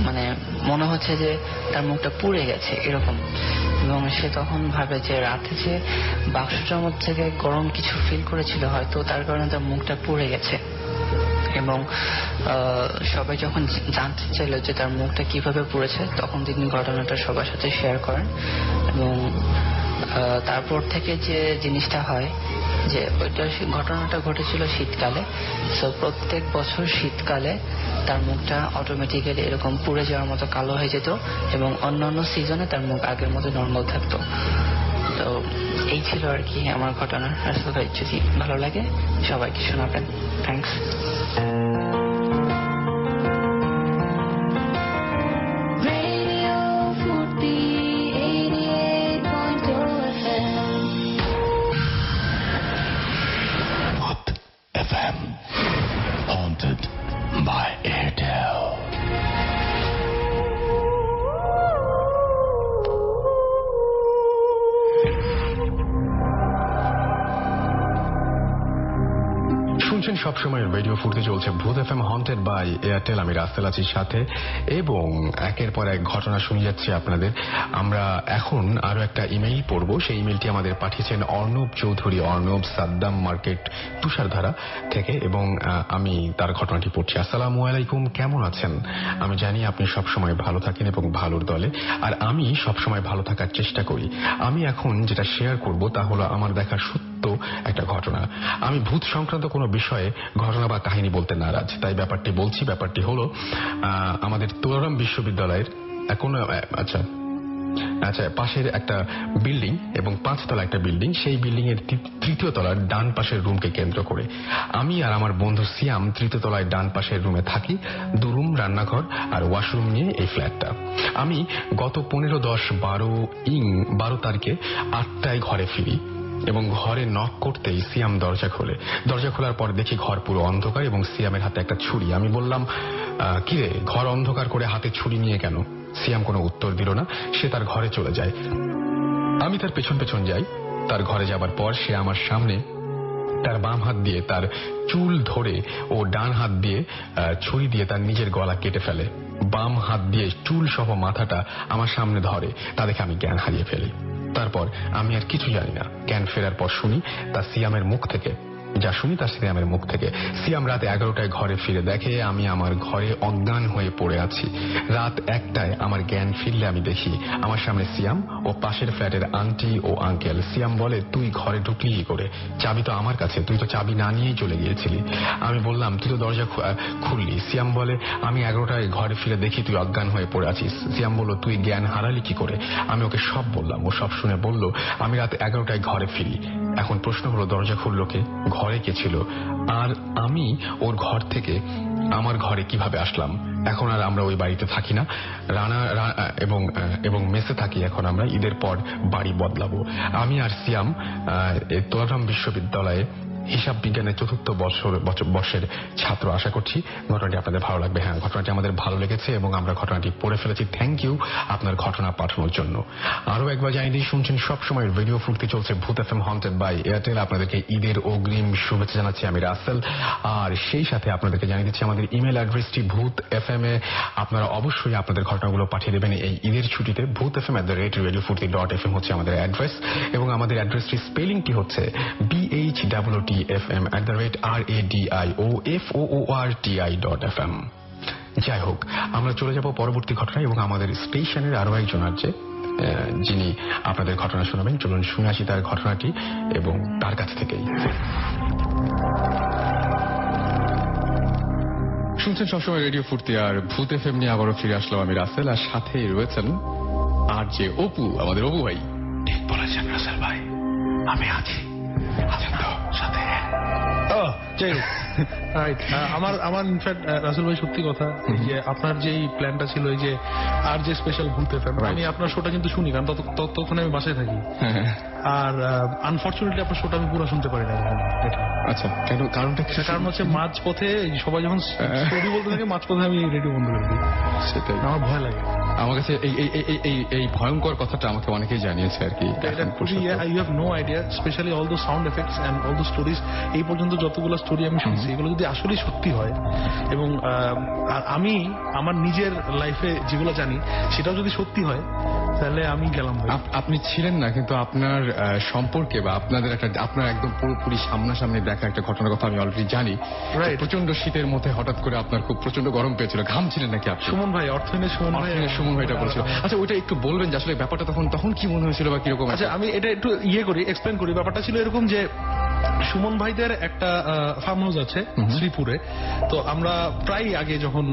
মানে মনে হচ্ছে যে তার মুখটা পুড়ে গেছে এরকম। এবং সে তখন ভাবে যে রাতে যে বাক্সটার মধ্যে থেকে গরম কিছু ফিল করেছিল, হয়তো তার কারণে তার মুখটা পুড়ে গেছে। এবং সবাই যখন জানতে চাইল যে তার মুখটা কিভাবে পুড়েছে, তখন তিনি ঘটনাটা সবার সাথে শেয়ার করেন। এবং তারপর থেকে যে জিনিসটা হয় যে ঘটনাটা ঘটেছিল শীতকালে। সো প্রত্যেক বছর শীতকালে তার মুখটা অটোমেটিক্যালি এরকম পুড়ে যাওয়ার মতো কালো হয়ে যেত এবং অন্যান্য সিজনে তার মুখ আগের মতো নর্মাল থাকতো। তো এই ছিল আর কি আমার ঘটনা। রাসেল ভাই যদি ভালো লাগে সবাইকে শোনাবেন। Thanks. FM, haunted by Airtel. শুনছেন সবসময় রেডিও ফুটতে চলছে ভূত এফএম হন্টেড বাই এয়ারটেল। আমি রাসেল আছি সাথে এবং একের পর এক ঘটনা শুনে যাচ্ছি আপনাদের। আমরা এখন আরো একটা ইমেইল পড়ব। সেই ইমেইলটি আমাদের পাঠিয়েছেন অর্ণব চৌধুরী, অর্ণব সাদ্দাম মার্কেট তুষারধারা থেকে, এবং আমি তার ঘটনাটি পড়ছি। আসসালামু আলাইকুম, কেমন আছেন? আমি জানি আপনি সবসময় ভালো থাকেন এবং ভালোর দলে, আর আমি সবসময় ভালো থাকার চেষ্টা করি। আমি এখন যেটা শেয়ার করব তা হলো আমার দেখা সত্য একটা ঘটনা। আমি ভূত সংক্রান্ত কোনো বিষয়ে ঘটনা বা কাহিনী বলতে নারাজ, তাই ব্যাপারটি বলছি। ব্যাপারটি হলো আমাদের তুলারাম বিশ্ববিদ্যালয়ের পাশের একটা বিল্ডিং এবং 5 তলা একটা বিল্ডিং। সেই বিল্ডিং এর 3য় তলার ডান পাশের রুমকে কেন্দ্র করে আমি আর আমার বন্ধু সিয়াম 3য় তলায় ডান পাশের রুমে থাকি। 2 রুম, রান্নাঘর আর ওয়াশরুম নিয়ে এই ফ্ল্যাটটা। আমি গত 15-10-12 তারিখে 8টায় ঘরে ফিরি এবং ঘরে নক করতেই সিয়াম দরজা খোলে। দরজা খোলার পর দেখি ঘর পুরো অন্ধকার এবং সিয়ামের হাতে একটা ছুরি। আমি বললাম, কিরে, ঘর অন্ধকার করে হাতে ছুরি নিয়ে কেন? সিয়াম কোনো উত্তর দিল না। সে তার ঘরে চলে যায়। আমি তার পেছন পেছন যাই। তার ঘরে যাবার পর সে আমার সামনে তার বাম হাত দিয়ে তার চুল ধরে ও ডান হাত দিয়ে ছুরি দিয়ে তার নিজের গলা কেটে ফেলে। বাম হাত দিয়ে চুল সহ মাথাটা আমার সামনে ধরে। তা দেখে আমি জ্ঞান হারিয়ে ফেলি। তারপর আমি আর কিছু জানি না। জ্ঞান ফেরার পর শুনি তা সিয়ামের মুখ থেকে। সিয়াম রাত 11টায় ঘরে ফিরে দেখে আমি আমার ঘরে অজ্ঞান হয়ে পড়ে আছি। রাত 1টায় আমার জ্ঞান ফিরলে আমি দেখি আমার সামনে সিয়াম ও পাশের ফ্ল্যাটের আন্টি ও আঙ্কেল। সিয়াম বলে, তুই ঘরে ঢুকলি কি করে? চাবি তো আমার কাছে, তুই তো চাবি না নিয়েই চলে গিয়েছিলি। আমি বললাম, তুই তো দরজা খুললি। সিয়াম বলে, আমি 11টায় ঘরে ফিরে দেখি তুই অজ্ঞান হয়ে পড়ে আছিস। সিয়াম বলল, তুই জ্ঞান হারালি কি করে? আমি ওকে সব বললাম। ও সব শুনে বলল, আমি রাত 11টায় ঘরে ফিরি। এখন প্রশ্ন হলো, দরজা খুললো কে? ঘরে কে ছিল? আর আমি ওর ঘর থেকে আমার ঘরে কিভাবে আসলাম? এখন আর আমরা ওই বাড়িতে থাকি না, এবং মেসে থাকি। এখন আমরা ঈদের পর বাড়ি বদলাবো। আমি আর সিয়াম তুলারাম বিশ্ববিদ্যালয়ে হিসাব বিজ্ঞানের 4র্থ বর্ষের ছাত্র। আশা করছি ঘটনাটি আপনাদের ভালো লাগবে। হ্যাঁ, ঘটনাটি আমাদের ভালো লেগেছে এবং আমরা ঘটনাটি পড়ে ফেলেছি। থ্যাংক ইউ আপনার ঘটনা পাঠানোর জন্য। আরো একবার জানিয়ে দিই, শুনছেন সবসময় রেডিও ফুটতে চলছে ভূত এফএম হন্টেড বাই এয়ারটেল। আপনাদেরকে ঈদের অগ্রিম শুভেচ্ছা জানাচ্ছি আমি রাসেল। আর সেই সাথে আপনাদেরকে জানিয়ে দিচ্ছি আমাদের ইমেল অ্যাড্রেসটি ভূত এফএম এ। আপনারা অবশ্যই আপনাদের ঘটনাগুলো পাঠিয়ে দেবেন এই ঈদের ছুটিতে। bhutfm@radiofurti.fm হচ্ছে আমাদের অ্যাড্রেস, এবং আমাদের অ্যাড্রেসটি স্পেলিংটি হচ্ছে BHTTFM@radioforti.fm। যাই হোক, আমরা চলে যাব পরবর্তী ঘটনায় এবং আমাদের স্টেশনের আরো একজন আছে যিনি আপনাদের ঘটনা শোনাবেন। চলুন শুনে আসি তার ঘটনাটি এবং তার কাছ থেকেই। শুনছেন সবসময় রেডিও ফুর্তি আর ভূত এফএম নিয়ে আবারও ফিরে আসলাম আমি রাসেল, আর সাথেই রয়েছেন আর যে অপু, আমাদের অপু ভাই। ঠিক বলেছেন রাসেল ভাই, আমি আছি। আছেন তো সাথে? আমার ইনফ্যাক্ট রাসেল ভাই সত্যি কথা, যে আপনার যে প্ল্যানটা ছিল এই যে আর যে স্পেশাল ভূত এফএম, আমি আপনার শোটা কিন্তু শুনি, কারণ ততক্ষণে আমি বাসায় থাকি। আর আনফর্চুনেটলি আপনার শোটা আমি পুরো শুনতে পারি না। আচ্ছা, কেন? কারণটা কি? কারণ হচ্ছে মাঝপথে সবাই যখন স্টোরি বলতে থাকে, মাঝপথে আমি রেডিও বন্ধ করে দিই। সেটাই আমার ভয় লাগে। আমার কাছে এই ভয়ঙ্কর কথাটা আমাকে অনেকেই জানিয়েছে আর কি। You have no idea, specially all the sound effects and all the stories. এই পর্যন্ত যতগুলো স্টোরি আমি শুনছি, এগুলো যদি আসলেই সত্যি হয়, এবং আমি আমার নিজের লাইফে যেগুলো জানি সেটাও যদি সত্যি হয়, তাহলে আমি গেলাম। আপনি ছিলেন না, কিন্তু আপনার সম্পর্কে বা আপনার একদম পুরোপুরি সামনাসামনি দেখা একটা ঘটনার কথা আমি অলরেডি জানি। প্রচন্ড শীতের মধ্যে হঠাৎ করে আপনার খুব প্রচন্ড গরম পেয়েছিল, ঘামছিলেন নাকি আপনি? সুমন ভাই, অর্থহীনের সুমন ভাইটা বলছিল। আচ্ছা, ওইটা একটু বলবেন যে আসলে ব্যাপারটা তখন কি মনে হয়েছিল বা কিরকম? আচ্ছা, আমি এটা একটু এক্সপ্লেন করি। ব্যাপারটা ছিল এরকম যে সুমন ভাইদের একটা ফার্ম হাউস আছে শ্রীপুরে। তো আমরা প্রায় আগে যখন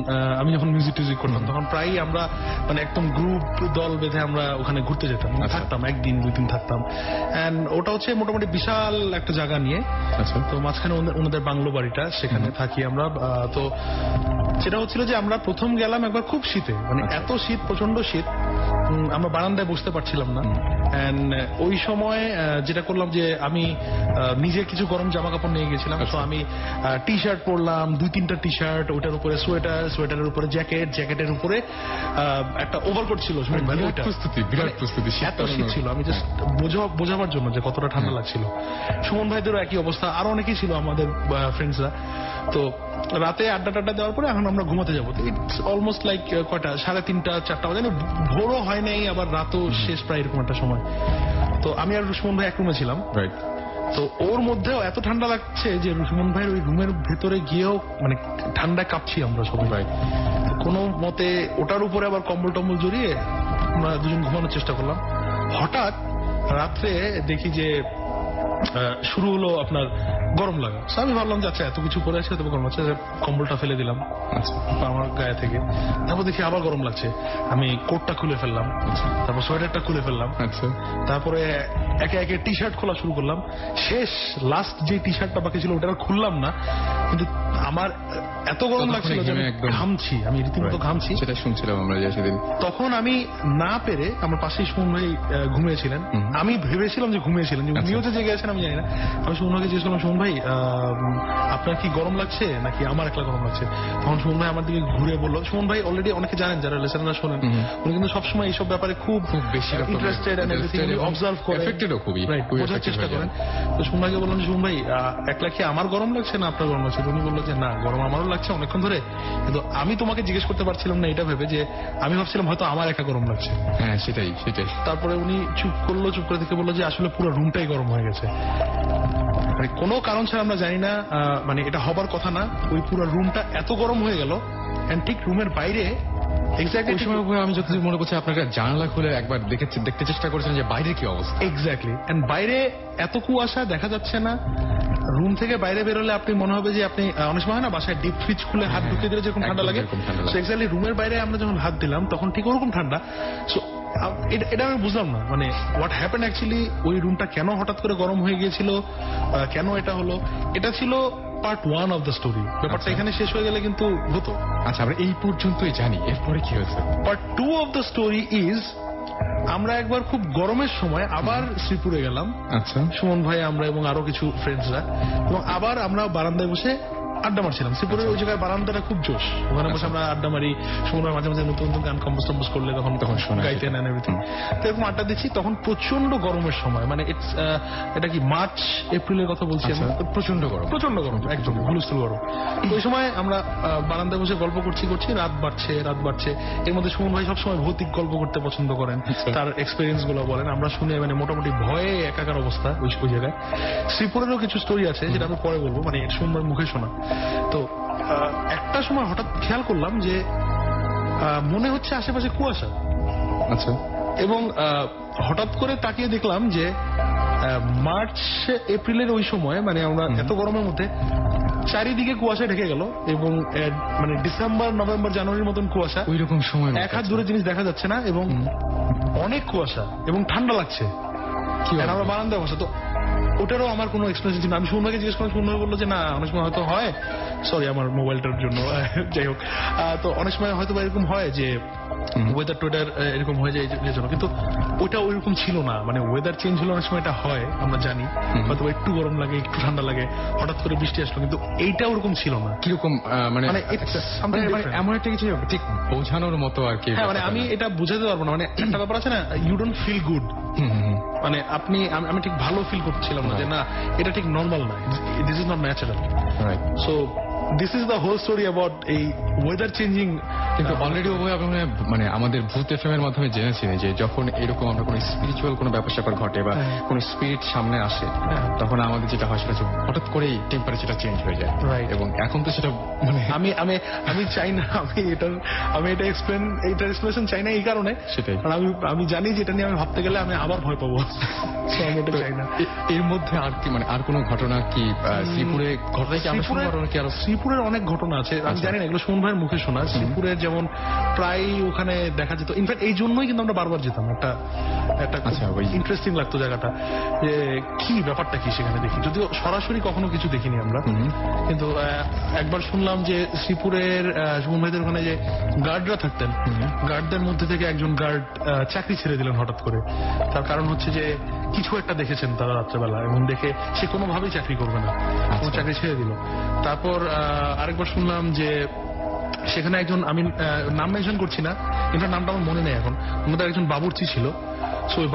আমি যখন মিউজিক টিউজিক করতাম তখন প্রায় আমরা মানে একদম গ্রুপ দল বেঁধে আমরা ওখানে ঘুরতে যেতাম, থাকতাম একদিন 2 দিন থাকতাম। এন্ড ওটা হচ্ছে মোটামুটি বিশাল একটা জায়গা নিয়ে। তো মাঝখানে ওনাদের বাংলো বাড়িটা, সেখানে থাকি আমরা। তো সেটা হচ্ছিল যে আমরা প্রথম গেলাম একবার খুব শীতে, মানে এত শীত, প্রচন্ড শীত, আমরা বারান্দায় বসতে পারছিলাম না। এন্ড ওই সময় যেটা করলাম যে আমি নিজে কিছু গরম জামা কাপড় নিয়ে গেছিলাম। তো আমি টি শার্ট পরলাম, 2-3টা টি শার্ট, ওইটার উপরে সোয়েটার, সোয়েটারের উপরে জ্যাকেট, জ্যাকেটের উপরে একটা ওভারকোট ছিল। বিরাট প্রস্তুতি, এত শীত ছিল, আমি জাস্ট বোঝাবার জন্য যে কতটা ঠান্ডা লাগছিল। সুমন ভাইদেরও একই অবস্থা, আরো অনেকেই ছিল আমাদের ফ্রেন্ডসরা। তো রাতে আড্ডা টাড্ডা দেওয়ার পরে এখন আমরা ঘুমাতে যাবো। ইটস অলমোস্ট লাইক কয়টা, 3:30-4টা বাজে, ভোরও হয় নাই আবার রাতও শেষ, প্রায় এরকম একটা সময়। তো আমি আর সুমন ভাই এক রুমে ছিলাম। তো ওর মধ্যেও এত ঠান্ডা লাগছে যে সুমন ভাইয়ের ওই রুমের ভেতরে গিয়েও মানে ঠান্ডায় কাঁপছি আমরা সবাই। কোনো মতে ওটার উপরে আবার কম্বল টম্বল জড়িয়ে আমরা দুজন ঘুমানোর চেষ্টা করলাম। হঠাৎ রাত্রে দেখি যে শুরু হলো আপনার গরম লাগা। আমি ভাবলাম যে আচ্ছা এত কিছু পরে আছে, তবে গরম লাগছে, কম্বলটা ফেলে দিলাম আমার গায়ে থেকে। তারপর দেখি আবার গরম লাগছে, আমি কোটটা খুলে ফেললাম, তারপর সোয়েটারটা খুলে ফেললাম, তারপরে একে একে টি শার্ট খোলা শুরু করলাম। শেষ লাস্ট যে টি শার্টটা বাকি ছিল ওটা আর খুললাম না, কিন্তু আমার এত গরম লাগছিল যে ঘামছি, আমি রীতিমতো ঘামছি। সেটা শুনছিলাম আমরা সেদিন। তখন আমি না পেরে, আমার পাশেই সুমন ভাই ঘুমিয়েছিলেন, আমি ভেবেছিলাম যে ঘুমিয়েছিলেন, উনিও যে জেগে আছেন আমি জানি না। আমি সুমন ভাইকে জিজ্ঞেস করলাম, সুমন ভাই আপনার কি গরম লাগছে নাকি আমার একলা গরম লাগছে? তখন সুমন ভাই আমার দিকে ঘুরে বললো, সুমন ভাই অলরেডি অনেকে জানেন যারা লিসেনাররা শোনেন, উনি কিন্তু সবসময় এইসব ব্যাপারে খুব বেশি ইন্টারেস্টেড এন্ড এভরিথিং, অবজার্ভ করেন, বোঝার চেষ্টা করেন। তো সুমন ভাইকে বললাম, সুমন ভাই একলা কি আমার গরম লাগছে না আপনার গরম লাগছে? উনি বললো যে না, গরম আমারও লাগছে অনেকক্ষণ ধরে, কিন্তু আমি তোমাকে জিজ্ঞেস করতে পারছিলাম না এটা ভেবে যে আমি ভাবছিলাম হয়তো আমার একা গরম লাগছে। হ্যাঁ সেটাই। তারপরে উনি চুপ করলো, চুপ করে থেকে বললো যে আসলে পুরো রুমটাই গরম হয়ে গেছে, মানে কোনো কারণ ছাড়া আমরা জানি না, মানে এটা হবার কথা না, ওই পুরো রুমটা এত গরম হয়ে গেল। এন্ড ঠিক রুমের বাইরে এক্স্যাক্টলি ওই সময় আমি যতদূর মনে করছি আপনারা জানালা খুলে একবার দেখতে চেষ্টা করেছেন যে বাইরে কি অবস্থা। এক্স্যাক্টলি, এন্ড বাইরে এত কুয়াশা, দেখা যাচ্ছে না। রুম থেকে বাইরে বেরোলে আপনি মনে হবে যে আপনি অনেক সময় হয় না বাসায় ডিপ ফ্রিজ খুলে হাত ঢুকিয়ে দিলে যেরকম ঠান্ডা লাগে, এক্স্যাক্টলি রুমের বাইরে আমরা যখন হাত দিলাম তখন ঠিক ওরকম ঠান্ডা। সো এটা আমি বুঝলাম না, মানে হোয়াট হ্যাপেন অ্যাকচুয়ালি, ওই রুমটা কেন হঠাৎ করে গরম হয়ে গিয়েছিল, কেন এটা হলো। এটা ছিল পার্ট 1 অফ দ্য স্টোরি। ব্যাপারটা এখানে শেষ হয়ে গেলে কিন্তু হতো। আচ্ছা, আমরা এই পর্যন্তই জানি, এরপরে কি হয়েছে? Part 2 of the story is, আমরা একবার খুব গরমের সময় আবার শ্রীপুরে গেলাম। আচ্ছা, সুমন ভাই, আমরা এবং আরো কিছু ফ্রেন্ডসরা, এবং আবার আমরা বারান্দায় বসে আড্ডা মারছিলাম। শ্রীপুরের ওই জায়গায় বারান্দাটা খুব জোশ, ওখানে বসে আমরা আড্ডা মারি। সুমন ভাই মাঝে মাঝে নতুন নতুন গান কম্পোজ টম্পোজ করলে তখন শোনা গাইতেন এন্ড এভরিথিং। তো এরকম আড্ডা দিচ্ছি, তখন প্রচন্ড গরমের সময়, মানে এটা কি মার্চ এপ্রিলের কথা বলছি আমি। প্রচন্ড গরম, একদম হুলস্থুল গরম। ওই সময় আমরা বারান্দায় বসে গল্প করছি, রাত বাড়ছে। এর মধ্যে সুমন ভাই সবসময় ভৌতিক গল্প করতে পছন্দ করেন, তার এক্সপিরিয়েন্স গুলো বলেন, আমরা শুনে মানে মোটামুটি ভয়ে একাকার অবস্থা ওই জায়গায়। শ্রীপুরেরও কিছু স্টোরি আছে যেটা আমি পরে বলবো, মানে সুমন ভাইয়ের মুখে শোনা। তো একটা সময় হঠাৎ খেয়াল করলাম যে মনে হচ্ছে আশেপাশে কুয়াশা। আচ্ছা, এবং হঠাৎ করে তাকিয়ে দেখলাম যে মার্চ এপ্রিলের ওই সময়, মানে আমরা এত গরমের মধ্যে চারিদিকে কুয়াশা ঢেকে গেল, এবং মানে ডিসেম্বর, নভেম্বর, জানুয়ারির মতন কুয়াশা, ওই রকম সময় এক হাত দূরে জিনিস দেখা যাচ্ছে না, এবং অনেক কুয়াশা এবং ঠান্ডা লাগছে। আমরা বারান্দায় বসে, তো ওটারও আমার কোনো এক্সপিরিয়েন্স ছিল না। আমি সুমনকে জিজ্ঞেস করলাম, সুমন বললো যে না, অনেক সময় হয়তো হয়, সরি আমার মোবাইলটার জন্য, যাই হোক, তো অনেক সময় হয়তো এরকম হয় যে ওয়েদার টোয়েদার এরকম হয়ে যায় এই জন্য, কিন্তু ওটা ওইরকম ছিল না। মানে ওয়েদার চেঞ্জ হলে অনেক সময় এটা হয়, আমরা জানি, হয়তো একটু গরম লাগে, একটু ঠান্ডা লাগে, হঠাৎ করে বৃষ্টি আসলো, কিন্তু এইটা ওরকম ছিল না। কিরকম মানে এমন একটা কিছু ঠিক বোঝানোর মতো আর কি। হ্যাঁ, মানে আমি এটা বোঝাতে পারবো না, মানে একটা ব্যাপার আছে না, ইউ ডোন্ট ফিল গুড, মানে আমি ঠিক ভালো ফিল করছিলাম না, যে না এটা ঠিক নর্মাল না, this is not natural. So this is the whole story about এই ওয়েদার চেঞ্জিং। কিন্তু অলরেডি মানে আমাদের ভূত এফএম এর মাধ্যমে জেনেছি যে যখন এরকম আমরা কোনো স্পিরিচুয়াল কোনো ব্যাপার স্যাপার ঘটে বা কোনো স্পিরিট সামনে আসে, তখন আমাদের যেটা হয় সেটা হচ্ছে হঠাৎ করেই টেম্পারেচারটা চেঞ্জ হয়ে যায়। Right. এবং এখন তো সেটা মানে আমি চাই না, আমি এটা এক্সপ্লেনেশন চাই না এই কারণে, সেটাই। কারণ আমি জানি যে এটা নিয়ে আমি ভাবতে গেলে আমি আবার ভয় পাবো। So আমি এটা চাই না। এর মধ্যে আর কি মানে আর কোনো ঘটনা কি শ্রীপুরে ঘটনা কি আমরা শুনতে পারবো নাকি আরো? শ্রীপুরের অনেক ঘটনা আছে, আমি আচ্ছা। জানি না, এগুলো সুমন ভাইয়ের মুখে শোনা। শ্রীপুরের যেমন প্রায় ওখানে দেখা যেত, ইনফ্যাক্ট এই জন্যই কিন্তু আমরা বারবার যেতাম, একটা আচ্ছা, ওই ইন্টারেস্টিং লাগতো জায়গাটা, যে কি ব্যাপারটা কি সেখানে দেখি, যদিও সরাসরি কখনো কিছু দেখিনি আমরা, কিন্তু একবার শুনলাম যে শ্রীপুরের সুমন ভাইদের ওখানে যে গার্ডরা থাকতেন, গার্ডদের মধ্যে থেকে একজন গার্ড চাকরি ছেড়ে দিলেন হঠাৎ করে। তার কারণ হচ্ছে যে কিছু একটা দেখেছেন তারা রাত্রেবেলা, এবং দেখে সে কোনোভাবেই চাকরি করবে না, কোনো চাকরি ছেড়ে দিল। তারপর আরেকবার শুনলাম যে সেখানে একজন, আমি নাম মেনশন করছি না, কিন্তু নামটা আমার মনে নেই এখন, আমাদের একজন বাবুর্চি ছিল। সো ওই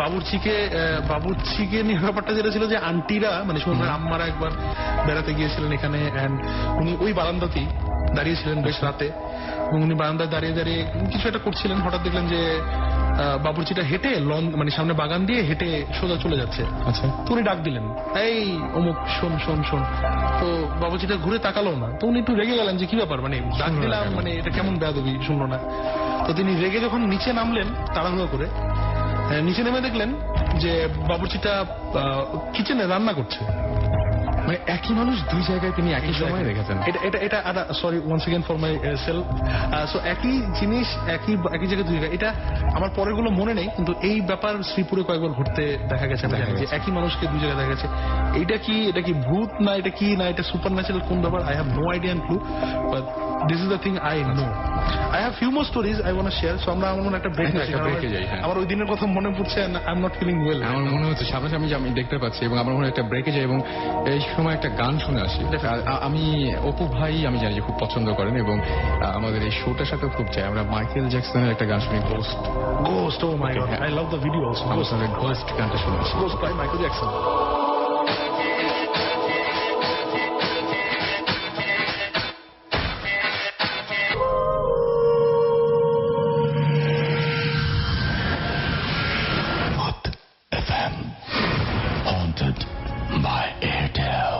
বাবুর্চিকে নিয়ে ব্যাপারটা যেটা ছিল যে আন্টিরা, মানে সুমন ভাইয়ের আম্মারা একবার বেড়াতে গিয়েছিলেন এখানে, অ্যান্ড উনি ওই বারান্দাতেই দাঁড়িয়েছিলেন বেশ রাতে, এবং উনি বারান্দায় দাঁড়িয়ে দাঁড়িয়ে কিছু একটা করছিলেন। হঠাৎ দেখলেন যে বাবুর্চিটা হেঁটে মানে সামনে বাগান দিয়ে হেঁটে সোজা চলে যাচ্ছে। আচ্ছা, তো উনি ডাক দিলেন, এই অমুক শোন শোন শোন। তো বাবুর্চিটা ঘুরে তাকালো না, তো উনি একটু রেগে গেলেন যে কি ব্যাপার, মানে ডাক দিলাম, মানে এটা কেমন বেয়াদবি, শুনলো না। তো তিনি রেগে যখন নিচে নামলেন তাড়াহুড়ো করে, নিচে নেমে দেখলেন যে বাবুর্চিটা কিচেনে রান্না করছে। মানে একই মানুষ দুই জায়গায় তিনি একই সময় দেখেছেন। এটা sorry once again for myself. So একই জিনিস একই জায়গায় দুই জায়গায়, এটা আমার পরেরগুলো মনে নেই, কিন্তু এই ব্যাপার শ্রীপুরে কয়েকবার ঘুরতে দেখা গেছে, যে একই মানুষকে দুই জায়গায় দেখা গেছে। এটা কি ভূত না এটা কি না এটা সুপার ন্যাচারাল কোন ব্যাপার, I have no idea and clue, but this is the thing I know. I have few more stories I want to share. So আমরা আমার একটা ব্রেক যাই। আমার ওই দিনের কথা মনে পড়ছে, I am not feeling well. আমার মনে হচ্ছে সামনাসামনি আমি দেখতে পাচ্ছি, এবং আমার মনে হয় একটা ব্রেকে যাই, এবং এই সময় একটা গান শুনে আসি। আমি অপু ভাই আমি জানি যে খুব পছন্দ করেন, এবং আমাদের এই শোটার সাথেও খুব চাই। আমরা মাইকেল জ্যাকসনের একটা গান শুনি, Ghost. Oh my God, I love the video also. Ghost গানটা শুনে আসি। Ghost by Michael Jackson. FM haunted by Airtel.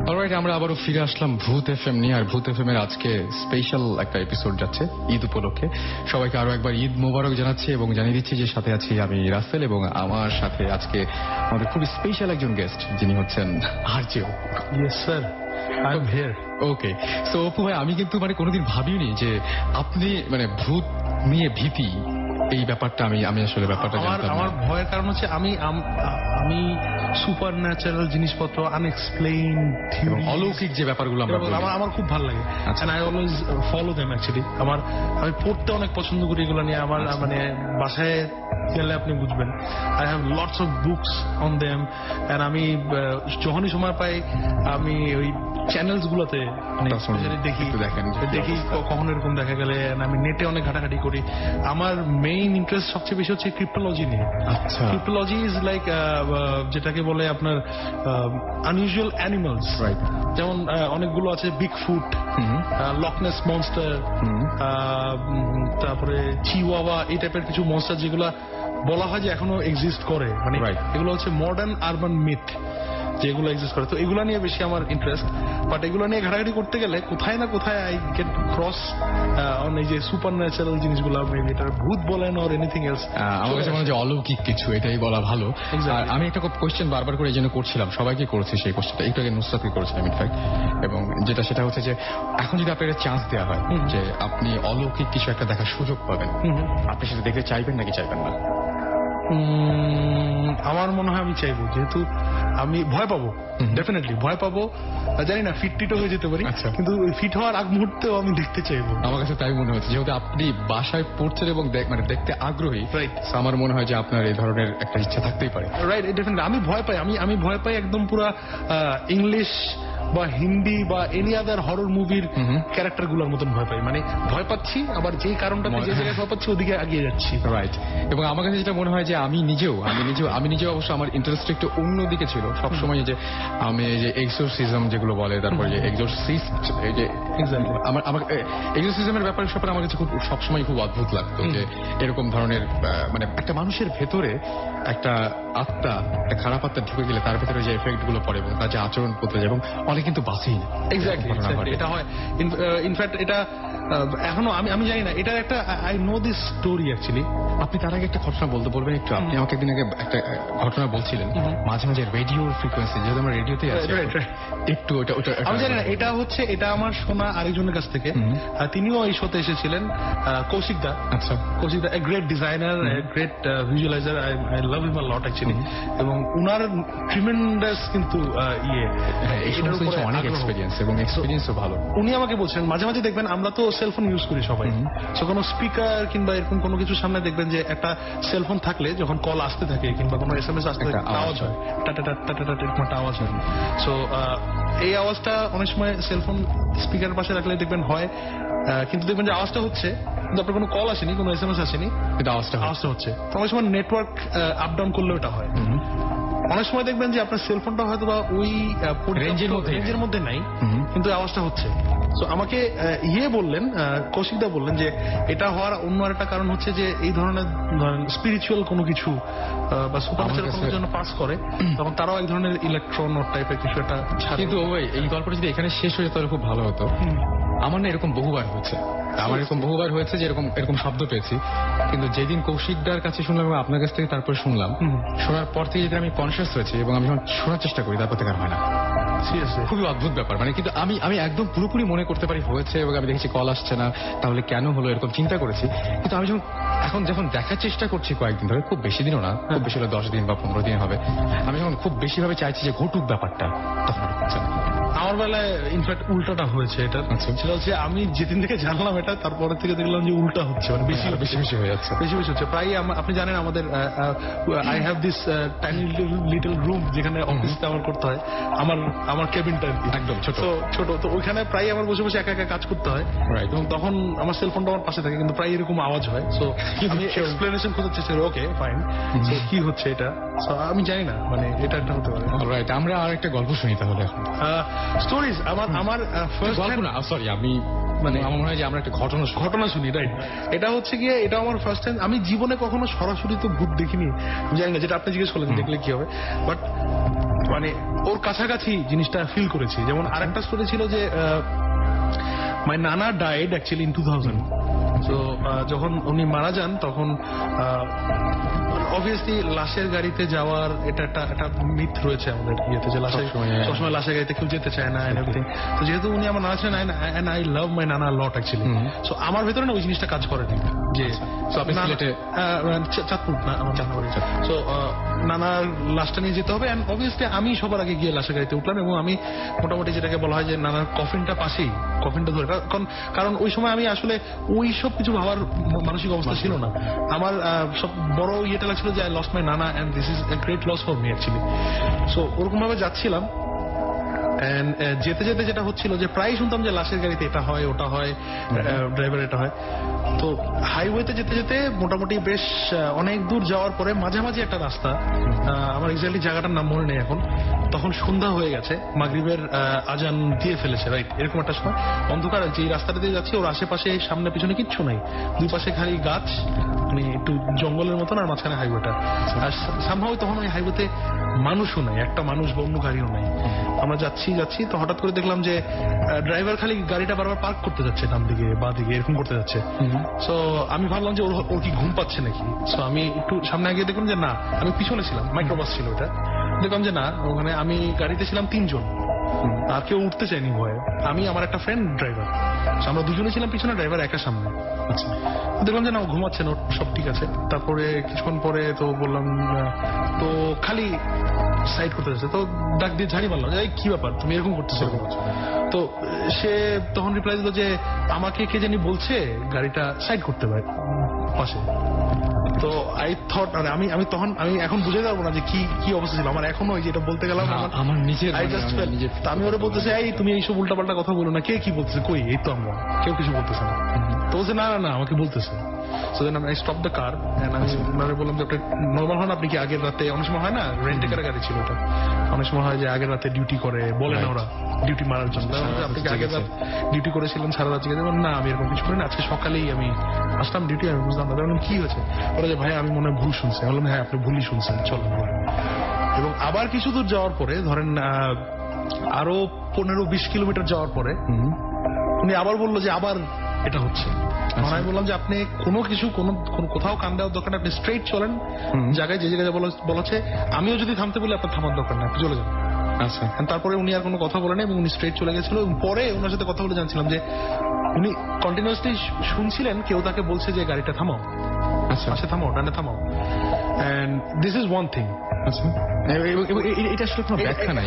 Alright, আমরা আবারও ফিরে আসলাম ভূত এফএম নিয়ে। আর ভূত এফএম এর আজকে স্পেশাল একটা এপিসোড যাচ্ছে ঈদ উপলক্ষে। সবাইকে আরো একবার ঈদ মোবারক জানাচ্ছি, এবং জানিয়ে দিচ্ছি যে সাথে আছি আমি রাসেল, এবং আমার সাথে আজকে আমাদের খুবই স্পেশাল একজন গেস্ট, যিনি হচ্ছেন আরজেও। Yes sir, I am here. Okay, so Apu ভাই, আমি কিন্তু মানে কোনোদিন ভাবিনি যে আপনি মানে ভূত নিয়ে ভীতি এই ব্যাপারটা আমি আসলে ব্যাপারটা জানতাম না। আমার ভয়ের কারণ হচ্ছে আমি সুপার ন্যাচারাল জিনিসপত্র, আনএক্সপ্লেইন থিওরি, অলৌকিক যে ব্যাপারগুলো আমরা বলি, আমার খুব ভালো লাগে, and I always follow them actually. আমি পড়তে অনেক পছন্দ করি এগুলো নিয়ে। আমার মানে বাসায় গেলে আপনি বুঝবেন, I have lots of books on them, and আমি যখনই সময় পাই আমি ওই চ্যানেলস গুলোতে দেখি কখনো এরকম দেখা গেলে, আমি নেটে অনেক ঘাটাঘাটি করি। আমার মেইন ইন্টারেস্ট সবচেয়ে বেশি হচ্ছে ক্রিপ্টোলজি নিয়ে। আচ্ছা, ক্রিপ্টোলজি ইজ লাইক যেটাকে বলে আপনার আনইউজুয়াল অ্যানিমালস, রাইট। যেমন অনেকগুলো আছে, বিগ ফুট, লকনেস মনস্টার, তারপরে চিওয়াওয়া, এই টাইপের কিছু মনস্টার যেগুলা বলা হয় যে এখনো এক্সিস্ট করে, মানে এগুলো হচ্ছে মডার্ন আরবান মিথ যেগুলো এক্সিস্ট করে। তো এগুলো নিয়ে বেশি আমার ইন্টারেস্ট, বাট এগুলো নিয়ে ঘাটাঘাটি করতে গেলে কোথায় না কোথায় আই গেট ক্রস অন এই যে সুপার ন্যাচারাল জিনিসগুলো, মেবি এটা ভূত বলেন অর এনিথিং এলস। আমার কাছে মনে হয় যে অলৌকিক কিছু, এটাই বলা ভালো। আর আমি একটা কোয়েশ্চেন বারবার করে এই জন্য করছিলাম, সবাইকে করেছি সেই কোয়েশ্চেনটা, একটু আগে নুসরাতকে করেছিলাম ইনফ্যাক্ট, এবং সেটা হচ্ছে যে এখন যদি আপনার চান্স দেওয়া হয় যে আপনি অলৌকিক কিছু একটা দেখার সুযোগ পাবেন, আপনি সেটা দেখতে চাইবেন নাকি চাইবেন না? আমার মনে হয় আমি চাইবো, যেহেতু আমি ভয় পাবো, ডেফিনেটলি ভয় পাবো, জানি না ফিটও হয়ে যেতে পারি, কিন্তু ফিট হওয়ার আগ মুহূর্তেও আমি দেখতে চাইবো। আমার কাছে তাই মনে হচ্ছে, যেহেতু আপনি বাসায় পড়ছেন এবং মানে দেখতে আগ্রহী, রাইট, আমার মনে হয় যে আপনার এই ধরনের একটা ইচ্ছা থাকতেই পারে। রাইট, ডেফিনেটলি আমি ভয় পাই, আমি ভয় পাই একদম পুরা ইংলিশ বা হিন্দি বা এনি আদার হরর মুভির ক্যারেক্টার গুলোর মতন ভয় পাই, মানে ভয় পাচ্ছি আবার যেই কারণটাতে যে জায়গায় ভয় পাচ্ছি ওদিকে এগিয়ে যাচ্ছি। রাইট। এবং আমার কাছে যেটা মনে হয় যে আমি নিজেও অবশ্য আমার ইন্টারেস্ট একটু অন্যদিকে ছিল সবসময়, যে আমি যে এক্সোরসিজম যেগুলো বলে, তারপরে যে এক্সোরসিস্ট, এই যে আমার এক্সোরসিজমের ব্যাপারে সবসময় আমার কাছে খুব সবসময় খুব অদ্ভুত লাগতো যে এরকম ধরনের মানে একটা মানুষের ভেতরে একটা আত্মা, একটা খারাপ আত্মা ঢুকে গেলে তার ভেতরে যে এফেক্ট গুলো পড়ে এবং তার যে আচরণ করতে যায়, এবং অনেক কিন্তু বাসেই না। এক্স্যাক্টলি, এটা হয়। ইনফ্যাক্ট এটা এখনো আমি জানি না, এটা একটা I know this story actually. আপনি তার আগে একটা ঘটনা বলতে বলবেন একটু? আপনি আমাকে একদিন আগে একটা ঘটনা বলছিলেন, মাঝে মাঝে রেডিও ফ্রিকোয়েন্সি, যেহেতু আমরা রেডিওতে আছি, একটু ওটা আমি জানি না, এটা আমার শোনা আরেকজনের কাছ থেকে। তিনিও এই শোতে এসেছিলেন, কৌশিক দা। আচ্ছা, Kaushik da great designer, great visualizer, I love him a lot actually. এবং উনার ট্রিমেন্ডাস কিন্তু অনেক এক্সপেরিয়েন্স, এবং এক্সপেরিয়েন্সও ভালো। উনি আমাকে বলছেন মাঝে মাঝে দেখবেন আমরা তো সেলফোন ইউজ করি সবাই, তো কোনো স্পিকার কিংবা এরকম কোনো কিছু সামনে দেখবেন যে একটা সেলফোন থাকলে যখন কল আসতে থাকে কিংবা কোনো এসএমএস আসতে থাকে আওয়াজ হয়, এরকম একটা আওয়াজ হয়। সো এই আওয়াজটা অনেক সময় সেলফোন স্পিকার পাশে রাখলে দেখবেন হয়, কিন্তু দেখবেন যে আওয়াজটা হচ্ছে কিন্তু আপনার কোনো কল আসেনি, কোনো এসএমএস আসেনি, কিন্তু আওয়াজটা হচ্ছে। তো অনেক সময় নেটওয়ার্ক আপ ডাউন করলেও এটা হয়। অনেক সময় দেখবেন যে আপনার সেলফোনটা হয়তো বা ওই রেঞ্জের মধ্যে নাই, কিন্তু আওয়াজটা হচ্ছে। তো আমাকে বললেন, কৌশিকদা বললেন যে এটা হওয়ার অন্য একটা কারণ হচ্ছে যে এই ধরনের স্পিরিচুয়াল কোনো কিছু বা সুপারন্যাচুরাল কোনো জন্য পাস করে, তখন তারাও এক ধরনের ইলেকট্রন টাইপের কিছু একটা। কিন্তু এই গল্পটা যদি এখানে শেষ হয়ে যেত তাহলে খুব ভালো হতো। আমার না এরকম বহুবার হয়েছে যে এরকম শব্দ পেয়েছি, কিন্তু যেদিন কৌশিকদার কাছে শুনলাম এবং আপনার কাছ থেকে তারপর শুনলাম, শোনার পর থেকে যদি আমি কনসিয়াস হয়েছি এবং আমি যখন শোনার চেষ্টা করি তারপর থেকে আর হয় না। খুবই অদ্ভুত ব্যাপার, মানে কিন্তু আমি একদম পুরোপুরি মনে করতে পারি হয়েছে, এবং আমি দেখেছি কল আসছে না, তাহলে কেন হলো এরকম চিন্তা করেছি। কিন্তু আমি যখন দেখার চেষ্টা করছি কয়েকদিন ধরে, খুব বেশি দিনও না, খুব বেশি হলে 10 দিন বা 15 দিন হবে, আমি যখন খুব বেশি ভাবে চাইছি যে ঘটুক ব্যাপারটা, তখন হচ্ছে না। আমার বেলায় ইনফ্যাক্ট উল্টাটা হয়েছে। এটা সেটা হচ্ছে আমি যেদিন থেকে জানলাম এটা, তারপরে থেকে দেখলাম যে উল্টা হচ্ছে, মানে বেশি হয়ে যাচ্ছে, বেশি হচ্ছে। প্রায় আপনি জানেন আমাদের I have this tiny little room যেখানে অফিসটা আমার করতে হয়, আমার কেবিনটা একদম ছোট, তো ওইখানে প্রায় আমার বসে বসে একা একা কাজ করতে হয়, এবং তখন আমার সেলফোনটা আমার পাশে থাকে, কিন্তু প্রায় এরকম আওয়াজ হয়। সো আমি এক্সপ্লেনেশন করতে চেষ্টা করি, ওকে ফাইন, কি হচ্ছে এটা। আমি জানি না, মানে এটা একটা হতে পারে। রাইট, আমরা আর একটা গল্প শুনি তাহলে। স্টোরিজ আমার ফার্স্ট গল্প না, সরি, আমি মানে আমার মনে হয় যে আমরা একটা ঘটনা শুনি। রাইট, এটা হচ্ছে গিয়ে এটা আমার ফার্স্ট টাইম। আমি জীবনে কখনো সরাসরি তো ভূত দেখিনি, জানি না, যেটা আপনি জিজ্ঞেস করলেন দেখলে কি হবে, বাট মানে ওর কাছাকাছি জিনিসটা ফিল করেছি। যেমন আরেকটা স্টোরি ছিল যে মাই নানা ডাইড অ্যাকচুয়ালি ইন 2000। তো যখন উনি মারা যান তখন অবভিয়াসলি লাশের গাড়িতে যাওয়ার এটা একটা মিথ রয়েছে আমাদের ইয়েতে, যে সবসময় লাশের গাড়িতে কেউ যেতে চায় না এন্ড এভরিথিং। তো যেহেতু উনি আমার নানা ছিলেন, এন্ড আই লাভ মাই নানা লট অ্যাকচুয়ালি, সো আমার ভেতরে না ওই জিনিসটা কাজ করেনি যে চাঁদপুর না আমার জানুয়ারি। সো নানার লাশটা নিয়ে যেতে হবে, এন্ড অবভিয়াসলি আমি সবার আগে গিয়ে লাশের গাড়িতে উঠলাম, এবং আমি মোটামুটি যেটাকে বলা হয় যে নানার কফিনটা পাশেই, কফিনটা ধরে, কারণ ওই সময় আমি আসলে ওই সব কিছু ভাবার মানসিক অবস্থা ছিল না আমার। সব বড় ইয়েটা লাগছিল যে আই লস্ট মাই নানা and this is a great loss for me actually. So ওরকম ভাবে যাচ্ছিলাম, এন্ড যেতে যেতে যেটা হচ্ছিল যে প্রায় শুনতাম যে লাশের গাড়িতে এটা হয়, ওটা হয়, ড্রাইভার এটা হয়। তো হাইওয়েতে যেতে যেতে মোটামুটি বেশ অনেক দূর যাওয়ার পরে মাঝামাঝি একটা রাস্তা, আমার এক্স্যাক্টলি জায়গাটার নাম মনে নেই এখন, তখন সন্ধ্যা হয়ে গেছে, মাগরিবের আজান দিয়ে ফেলেছে, রাইট, এরকম একটা সময় অন্ধকার। যে রাস্তাটা দিয়ে যাচ্ছি ওর আশেপাশে সামনে পিছনে কিচ্ছু নাই, দুই পাশে খালি গাছ, মানে একটু জঙ্গলের মতন, আর মাঝখানে হাইওয়েটা। আর সামহাও তখন ওই হাইওয়েতে মানুষও নাই, একটা মানুষ বা অন্য গাড়িও নাই। আমরা যাচ্ছি তো হঠাৎ করে দেখলাম যে ড্রাইভার খালি গাড়িটা বারবার পার্ক করতে যাচ্ছে, ডান দিকে বা দিকে এরকম করতে যাচ্ছে। সো আমি ভাবলাম যে ওর কি ঘুম পাচ্ছে নাকি। সো আমি একটু সামনে গিয়ে দেখলাম যে না, আমি পিছনে ছিলাম, মাইক্রোবাস ছিল ওটা, দেখলাম যে না, ওখানে আমি গাড়িতে ছিলাম 3 জন, আর কেউ উঠতে চায়নি ভয়ে, আমি আমার একটা ফ্রেন্ড ড্রাইভার, আমরা দুজনে ছিলাম পিছনে, ড্রাইভার একা সামনে। আচ্ছা, দেখলাম যে না, ও ঘুমাচ্ছে না, সব ঠিক আছে। তারপরে কিছুক্ষণ পরে তো বললাম, তো খালি সাইড করতে যাচ্ছে, তো ডাক দিয়ে ঝাড়ি মারলাম, এই কি ব্যাপার তুমি এরকম করতেছো? তো সে তখন রিপ্লাই দিল যে আমাকে কে জানি বলছে গাড়িটা সাইড করতে পারে পাশে। তো আই থট আমি তখন আমি এখন বুঝে যাবো না যে কি অবস্থা ছিল আমার এখনো, ওই যে এটা বলতে গেলাম আমার নিজের আই জাস্ট ফেল। আমি ওরা বলতেছে এই তুমি এইসব উল্টাপাল্টা কথা বলো না, কে কি বলতেছে, কই এই তো আমরা, কেউ কিছু বলতেছে না। তো বলছে না না না আমাকে বলতেছে। So then I stop the car and আমি ওনারে বললাম যে আপনি নর্মাল হন, আপনি কি আগের রাতে, অনেক সময় হয় না রেন্টে কার গাড়ি ছিল ওটা, অনেক সময় হয় যে আগের রাতে ডিউটি করে, বলে না ওরা ডিউটি মারার জন্য, আপনি কি আগের রাত ডিউটি করেছিলেন সারা রাত জেগে যাবেন? না আমি এরকম কিছু করি না, আজকে সকালেই আমি আসলাম ডিউটি। আমি বুঝলাম না, বললাম কি হয়েছে? ওরা যে ভাই আমি মনে হয় ভুল শুনছি। আমি বললাম হ্যাঁ আপনি ভুলই শুনছেন, চলেন। এবং আবার কিছু দূর যাওয়ার পরে, ধরেন আরো 15-20 কিলোমিটার যাওয়ার পরে উনি আবার বললো যে আবার এটা হচ্ছে। আমি বললাম যে আপনি কোনো কিছু কোথাও কান দেওয়ার দরকার নেই, আপনি স্ট্রেইট চলেন জায়গায়, যে জায়গায় বলেছে। আমিও যদি থামতে বলি আপনার থামার দরকার নেই, আপনি চলে যান। আচ্ছা, তারপরে উনি আর কোনো কথা বলেন এবং উনি স্ট্রেইট চলে গেছিল। এবং পরে ওনার সাথে কথা বলে জানছিলাম যে উনি কন্টিনিউয়াসলি শুনছিলেন কেউ তাকে বলছে যে গাড়িটা থামাও, আচ্ছা থামাও, ডানে থামাও। And this is one thing. এটা আসলে কোনো ব্যাখ্যা নাই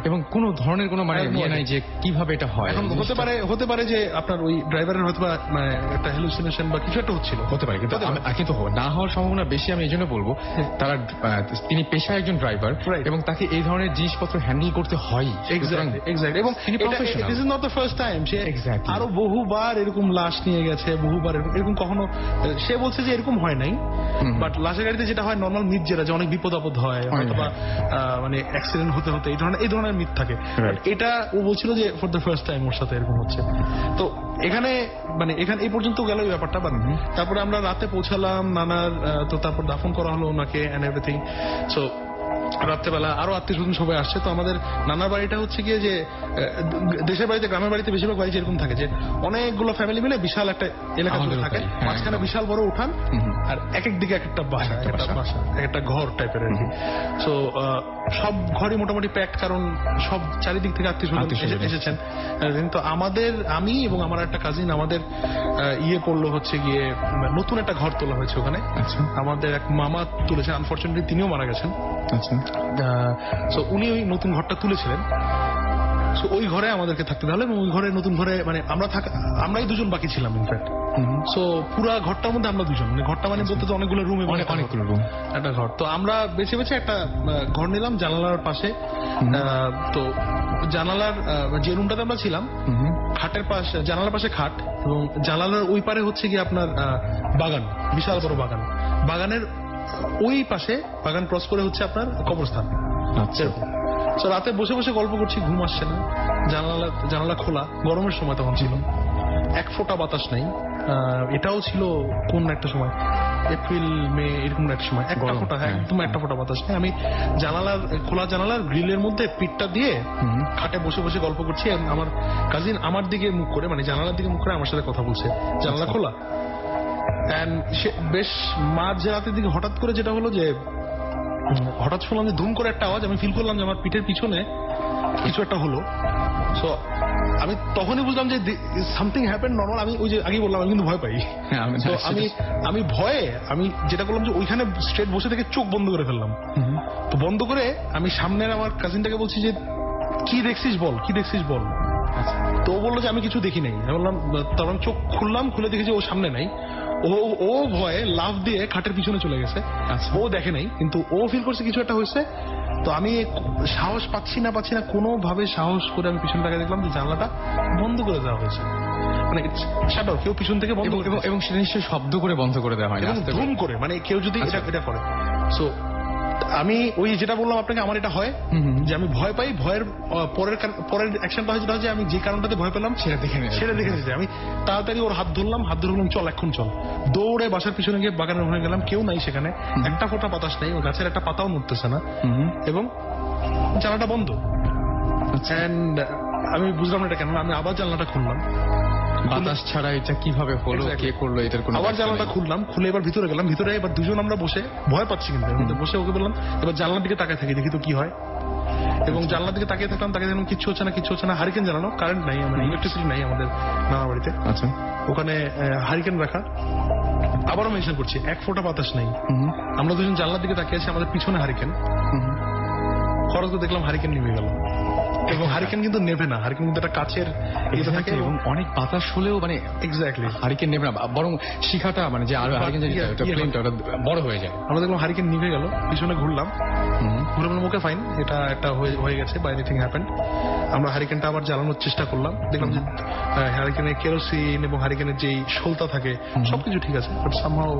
এবং কোন ধরনের কোনো মানে ইয়ে নাই যে কিভাবে এটা হয়। এখন হতে পারে যে আপনার ওই ড্রাইভারের হয়তো একটা হ্যালুসিনেশন বা কিছু একটা হচ্ছিল, হতে পারে, কিন্তু না হওয়ার সম্ভাবনা বেশি। আমি এই জন্য বলবো তারা তিনি পেশায় একজন ড্রাইভার এবং তাকে এই ধরনের জিনিসপত্র হ্যান্ডেল করতে হয়। এক্স্যাক্টলি। এবং তিনি professional, this is not the first time. সে আরো বহুবার এরকম লাশ নিয়ে গেছে, বহুবার এরকম কখনো, সে বলছে যে এরকম হয় নাই, বাট লাশের গাড়িতে যেটা হয় নর্মাল মিথ, যেটা যে অনেক বিপদ আপদ হয় অথবা মানে অ্যাক্সিডেন্ট হতে এই ধরনের মিথ থাকে। এটা ও বলছিল যে ফর দ্য ফার্স্ট টাইম ওর সাথে এরকম হচ্ছে। তো এখানে এই পর্যন্ত গেল এই ব্যাপারটা। তারপরে আমরা রাতে পৌঁছালাম নানার, তো তারপর দাফন করা হলো ওনাকে এন্ড এভরিথিং। সো রাত্রেবেলা আরো আত্মীয় স্বজন সবাই আসছে। তো আমাদের নানার বাড়িটা হচ্ছে গিয়ে যে দেশের বাড়িতে, গ্রামের বাড়িতে বেশিরভাগ বাড়ি যেরকম থাকে যে অনেকগুলো ফ্যামিলি মিলে বিশাল একটা এলাকা জুড়ে থাকে, মাঝখানে বিশাল বড় উঠান, আর এক দিকে এক একটা বাসা, একটা ঘর টাইপের আর কি। সো সব ঘরই মোটামুটি প্যাকড, কারণ সব চারিদিক থেকে আত্মীয় স্বজন এসেছেন। কিন্তু আমি এবং আমার একটা কাজিন আমাদের করলো হচ্ছে গিয়ে নতুন একটা ঘর তোলা হয়েছে ওখানে। আমাদের এক মামা তুলেছে, আনফরচুনেটলি তিনিও মারা গেছেন। সো উনি ওই নতুন ঘরটা তুলেছিলেন। সো ওই ঘরে আমাদেরকে থাকতে হলো এবং ওই ঘরে নতুন ঘরে মানে আমরাই দুজন বাকি ছিলাম ইনফ্যাক্ট। সো পুরা ঘরটার মধ্যে আমরা দুজন, মানে ঘরটা মানে বলতে তো অনেকগুলো রুম, অনেকগুলো রুম একটা ঘর। তো আমরা বেছে বেছে একটা ঘর নিলাম জানালার পাশে। তো জানালার যে রুমটাতে আমরা ছিলাম, খাটের পাশে, জানালার পাশে খাট এবং জানালার ওই পারে হচ্ছে গিয়ে আপনার বাগান, বিশাল বড় বাগান। বাগানের ওই পাশে, বাগান ক্রস করে হচ্ছে আপনার কবরস্থান। তো রাতে বসে বসে গল্প করছি, ঘুম আসছে না। জানালা খোলা, গরমের সময় তখন ছিল, এক ফোঁটা বাতাস নাই। এটাও ছিল কোন একটা সময়, এপ্রিল মে এরকম একটা সময়, একটা ফোঁটা, একদম একটা ফোঁটা বাতাস নেই। আমি খোলা জানালার গ্রিলের মধ্যে পিঠটা দিয়ে খাটে বসে বসে গল্প করছি। আমার কাজিন আমার দিকে মুখ করে, মানে জানালার দিকে মুখ করে আমার সাথে কথা বলছে, জানালা খোলা। বেশ মাঝ রাতের দিকে হঠাৎ করে যেটা হলো যে হঠাৎ শুনলাম যে ধুম করে একটা আওয়াজ। আমি ফিল করলাম যে আমার পিঠের পিছনে কিছু একটা হলো। সো আমি তখনই বুঝলাম যে সামথিং হ্যাপেন নর্মাল। আমি ওই যে আগেই বললাম আমি কিন্তু ভয় পাই। আমি ভয়ে আমি যেটা করলাম যে ওইখানে স্ট্রেট বসে থেকে চোখ বন্ধ করে ফেললাম। তো বন্ধ করে আমি সামনের আমার কাজিনটাকে বলছি যে কি দেখছিস বল, কি দেখছিস বল। তো ও বললো যে আমি কিছু দেখি নাই। আমি বললাম, তখন চোখ খুললাম, খুলে দেখি যে ও সামনে নাই। ও ভয়ে লাফ দিয়ে খাটের পিছনে চলে গেছে। ও দেখে নাই, কিন্তু ও ফিল করছে কিছু একটা হয়েছে। তো আমি সাহস পাচ্ছি না কোনোভাবে সাহস করে আমি পিছনটাকে দেখলাম যে জানলাটা বন্ধ করে দেওয়া হয়েছে, মানে শাটার কেউ পিছন থেকে বন্ধ, এবং সেটা নিশ্চয়ই শব্দ করে বন্ধ করে দেওয়া হয়, ধুম করে, মানে কেউ যদি এটা করে। সো আমি ওই যেটা বললাম আপনাকে, আমার এটা হয় যে আমি ভয় পাই। ভয়ের পরের অ্যাকশনটা হয় যেটা, যে আমি যে কারণটাতে ভয় পেলাম সেটা দেখে নিতে আমি তাড়াতাড়ি ওর হাত ধরলাম, চল এখন চল। দৌড়ে বাসার পিছনে গিয়ে বাগানের ওখানে গেলাম, কেউ নাই সেখানে, একটা ফোঁটা বাতাস নেই, গাছের একটা পাতাও নড়তেছে না, এবং জানালাটা বন্ধ। এন্ড আমি বুঝলাম না এটা কেন। আমি আবার জানলাটা খুললাম, বাতাস ছাড়া এটা কিভাবে হলো, কে করলো এটার কোনো। আবার জানলাটা খুললাম, খুলে এবার ভিতরে গেলাম। ভিতরে এবার দুজন আমরা বসে ভয় পাচ্ছি, কিন্তু বসে ওকে বললাম এবার জানলার দিকে তাকায় থাকি, দেখি তো কি হয়। এবং জানলার দিকে তাকিয়ে থাকলাম, কিচ্ছু হচ্ছে না। হারিকেন জ্বালানো, কারেন্ট নাই, মানে ইলেকট্রিসিটি নাই আমাদের নানা বাড়িতে। আচ্ছা, ওখানে হারিকেন রাখা। আবারও মেনশন করছি, এক ফোঁটা বাতাস নেই। আমরা দুজন জানলার দিকে তাকিয়ে আছি, আমাদের পিছনে হারিকেন। খরচ দেখলাম হারিকেন নেমে গেল। এবং হারিকেন কিন্তু নেবে না, হারিকেন কিন্তু একটা কাছের ইয়েতে থাকে এবং অনেক বাতাস হলেও মানে এক্স্যাক্টলি হারিকেন নেবে না, বরং শিখাটা মানে যে আরো হারিকেন ফ্লেমটা ওটা বড় হয়ে যায়। আমরা দেখলাম হারিকেন নিভে গেল, পিছনে ঘুরলাম, ঘুরে মুখে ফাইন, এটা একটা হয়ে গেছে বা এনিথিং হ্যাপেন্ড। আমরা হারিকেনটা আবার জ্বালানোর চেষ্টা করলাম, দেখলাম যে হারিকেনের কেরোসিন এবং হারিকেনের যেই শোলতা থাকে সবকিছু ঠিক আছে, বাট সামহাও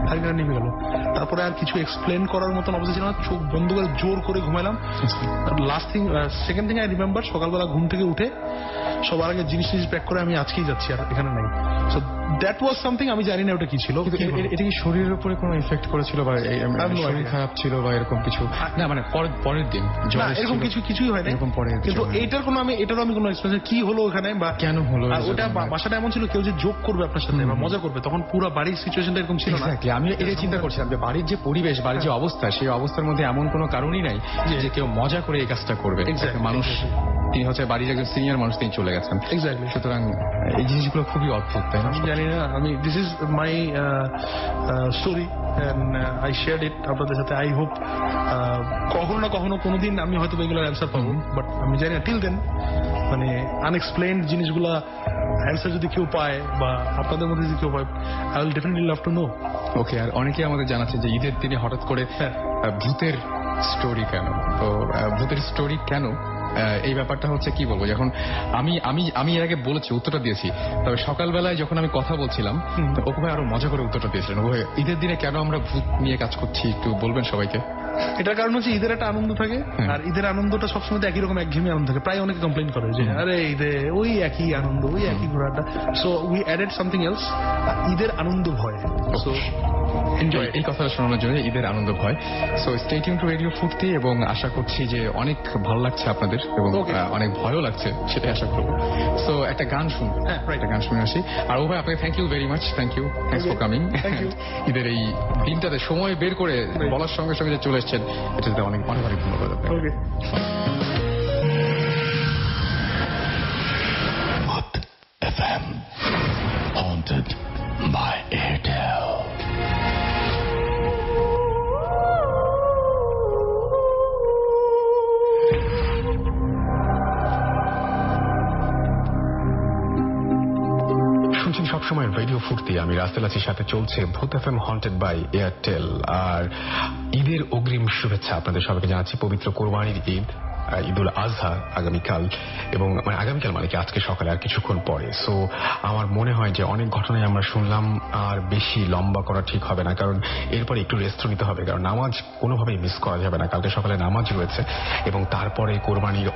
হারিকেনটা নিভে গেল। তারপরে আর কিছু এক্সপ্লেন করার মতন অবস্থা ছিল না, চোখ বন্ধ করে জোর করে ঘুমাইলাম। Last thing, second thing I remember, সকালবেলা ঘুম থেকে উঠে সবার আগে জিনিস প্যাক করে আমি আজকেই যাচ্ছি, আর এখানে নাই। সো দ্যাট ওয়াজ সামথিং, আমি জানি না ওটা কি ছিল। এটা কি শরীরের উপরে কোনো ইফেক্ট করেছিল বা শরীর খারাপ ছিল বা এরকম কিছু? না মানে পরের দিন এরকম কিছুই হয় না, এরকম পরে। কিন্তু এটারও আমি কোনো এক্সপ্লেনেশন কি হলো ওখানে বা কেন হলো, ওটা বাসাটা এমন ছিল কেউ যে জোক করবে আপনার সাথে বা মজা করবে, তখন পুরো বাড়ির সিচুয়েশনটা এরকম ছিল না। আমি এটা চিন্তা করছিলাম যে বাড়ির যে পরিবেশ, বাড়ির যে অবস্থা, সেই অবস্থার মধ্যে এমন কোনো কারণই নাই যে কেউ মজা করে এই কাজটা করবে। মানুষ, তিনি হচ্ছে বাড়ির একজন সিনিয়র মানুষ, তিনি চলে গেছেন। এক্স্যাক্টলি। সুতরাং এই জিনিসগুলো খুবই অদ্ভুত, তাই না? আমি জানি না, this is my story and I shared it আপনাদের সাথে। আই হোপ কখনো না কখনো কোনোদিন আমি হয়তো এগুলোর অ্যান্সার পাবো, বাট আমি জানি না টিল দেন, মানে আনএক্সপ্লেইনড জিনিসগুলা অ্যান্সার যদি কেউ পায় বা আপনাদের মধ্যে যদি কেউ পায়, I will definitely love to know. Okay, আর অনেকেই আমাদের জানাচ্ছে যে ঈদের দিনে হঠাৎ করে ভূতের স্টোরি কেন? তো ভূতের স্টোরি কেন এই ব্যাপারটা হচ্ছে কি বলবো, যখন আমি এর আগে বলেছি, উত্তরটা দিয়েছি, তবে সকালবেলায় যখন আমি কথা বলছিলাম অপু ভাই আরো মজা করে উত্তরটা দিয়েছিলেন। ওপু ভাই, ঈদের দিনে কেন আমরা ভূত নিয়ে কাজ করছি একটু বলবেন সবাইকে? এটার কারণ হচ্ছে ঈদের একটা আনন্দ থাকে, আর ঈদের আনন্দটা সবসময় একই রকম একঘেয়েমি আনন্দ থাকে। প্রায় অনেকে কমপ্লেন করে যে আরে ঈদে ওই একই আনন্দ, ওই একই ঘোরাটা। So we added something else, ঈদের আনন্দ ভয়। সো এনজয় এই কথাটা শোনানোর জন্য, ঈদের আনন্দ ভয়। So stay tune two radio ফুর্তি, এবং আশা করছি যে অনেক ভালো লাগছে আপনাদের এবং অনেক ভয়ও লাগছে, সেটাই আশা করবো। সো একটা গান শুনবো, একটা গান শুনে আসি। আর ও ভাই, আপনাকে thank you very much, thanks for coming. ঈদের এই দিনটাতে সময় বের করে বলার সঙ্গে সঙ্গে যে চলে এসছেন, এটাতে অনেক অনেক ধন্যবাদ আপনাকে। FM haunted by Airtel. শুনছেন সবসময় রেডিও ফুর্তি, আমি রাসেল আছি, সাথে চলছে ভূত এফএম হন্টেড বাই এয়ারটেল। আর ঈদের অগ্রিম শুভেচ্ছা আপনাদের সবাইকে জানাচ্ছি। পবিত্র কোরবানির ঈদ, ঈদুল আজহা আগামীকাল, এবং মানে আগামীকাল মানে কি আজকে সকালে আর কিছুক্ষণ পরে। সো আমার মনে হয় যে অনেক ঘটনায় আমরা শুনলাম, আর বেশি লম্বা করা ঠিক হবে না, কারণ এরপরে একটু রেস্ট নিতে হবে, কারণ নামাজ কোনোভাবেই মিস করা যাবে না। কালকে সকালে নামাজ রয়েছে এবং তারপরে কোরবানির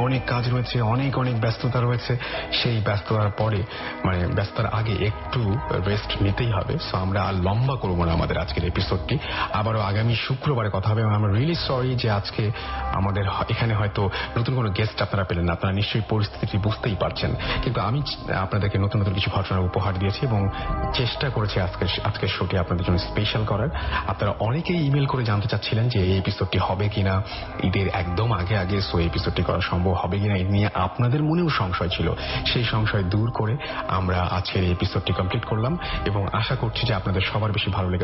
অনেক কাজ রয়েছে, অনেক ব্যস্ততা রয়েছে। সেই ব্যস্ততার পরে মানে ব্যস্ততার আগে একটু রেস্ট নিতেই হবে। সো আমরা আর লম্বা করবো না আমাদের আজকের এপিসোডটি। আবারও আগামী শুক্রবারে কথা হবে, এবং আমরা রিয়েলি সরি যে আজকে আমাদের এখানে হয়তো নতুন কোনো গেস্ট আপনারা পেলেন না। আপনারা নিশ্চয়ই পরিস্থিতিটি বুঝতেই পারছেন, কিন্তু আমি আপনাদেরকে নতুন কিছু ঘটনার উপহার দিয়েছি এবং চেষ্টা করেছি আজকের শোটি আপনাদের জন্য স্পেশাল করার। আপনারা অনেকেই ইমেল করে জানতে চাচ্ছিলেন যে এই এপিসোডটি হবে কিনা ঈদের একদম আগে। সো এপিসোডটি করা সম্ভব হবে কিনা এই নিয়ে আপনাদের মনেও সংশয় ছিল, সেই সংশয় দূর করে আমরা আজকের এই এপিসোডটি কমপ্লিট করলাম, এবং আশা করছি যে আপনাদের সবার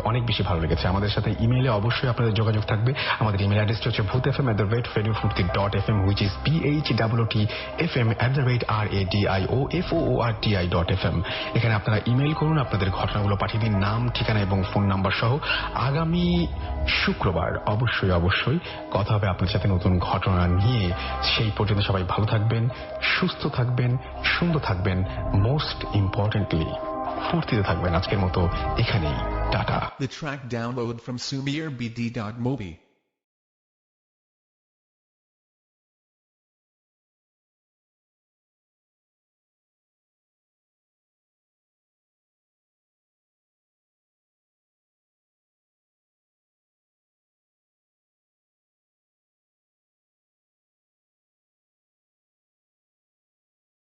অনেক বেশি ভালো লেগেছে। আমাদের সাথে ইমেইলে অবশ্যই আপনাদের যোগাযোগ থাকবে। আমাদের ইমেল অ্যাড্রেসটি হচ্ছে bhutfm@radiofurti.fm, which is bhutfm@radioforti.fm। এখানে আপনারা ইমেইল করুন, আপনাদের ঘটনাগুলো পাঠিয়ে দিন, নাম, ঠিকানা এবং ফোন নাম্বার সহ। আগামী শুক্রবার অবশ্যই কথা হবে আপনার সাথে নতুন ঘটনা নিয়ে। সেই পর্যন্ত সবাই ভালো থাকবেন, সুস্থ থাকবেন, সুন্দর থাকবেন, মোস্ট ইম্পর্টেন্টলি ফুর্তিতে থাকবেন। আজকের মতো এখানেই tata. The track download from SumirBD.mobi.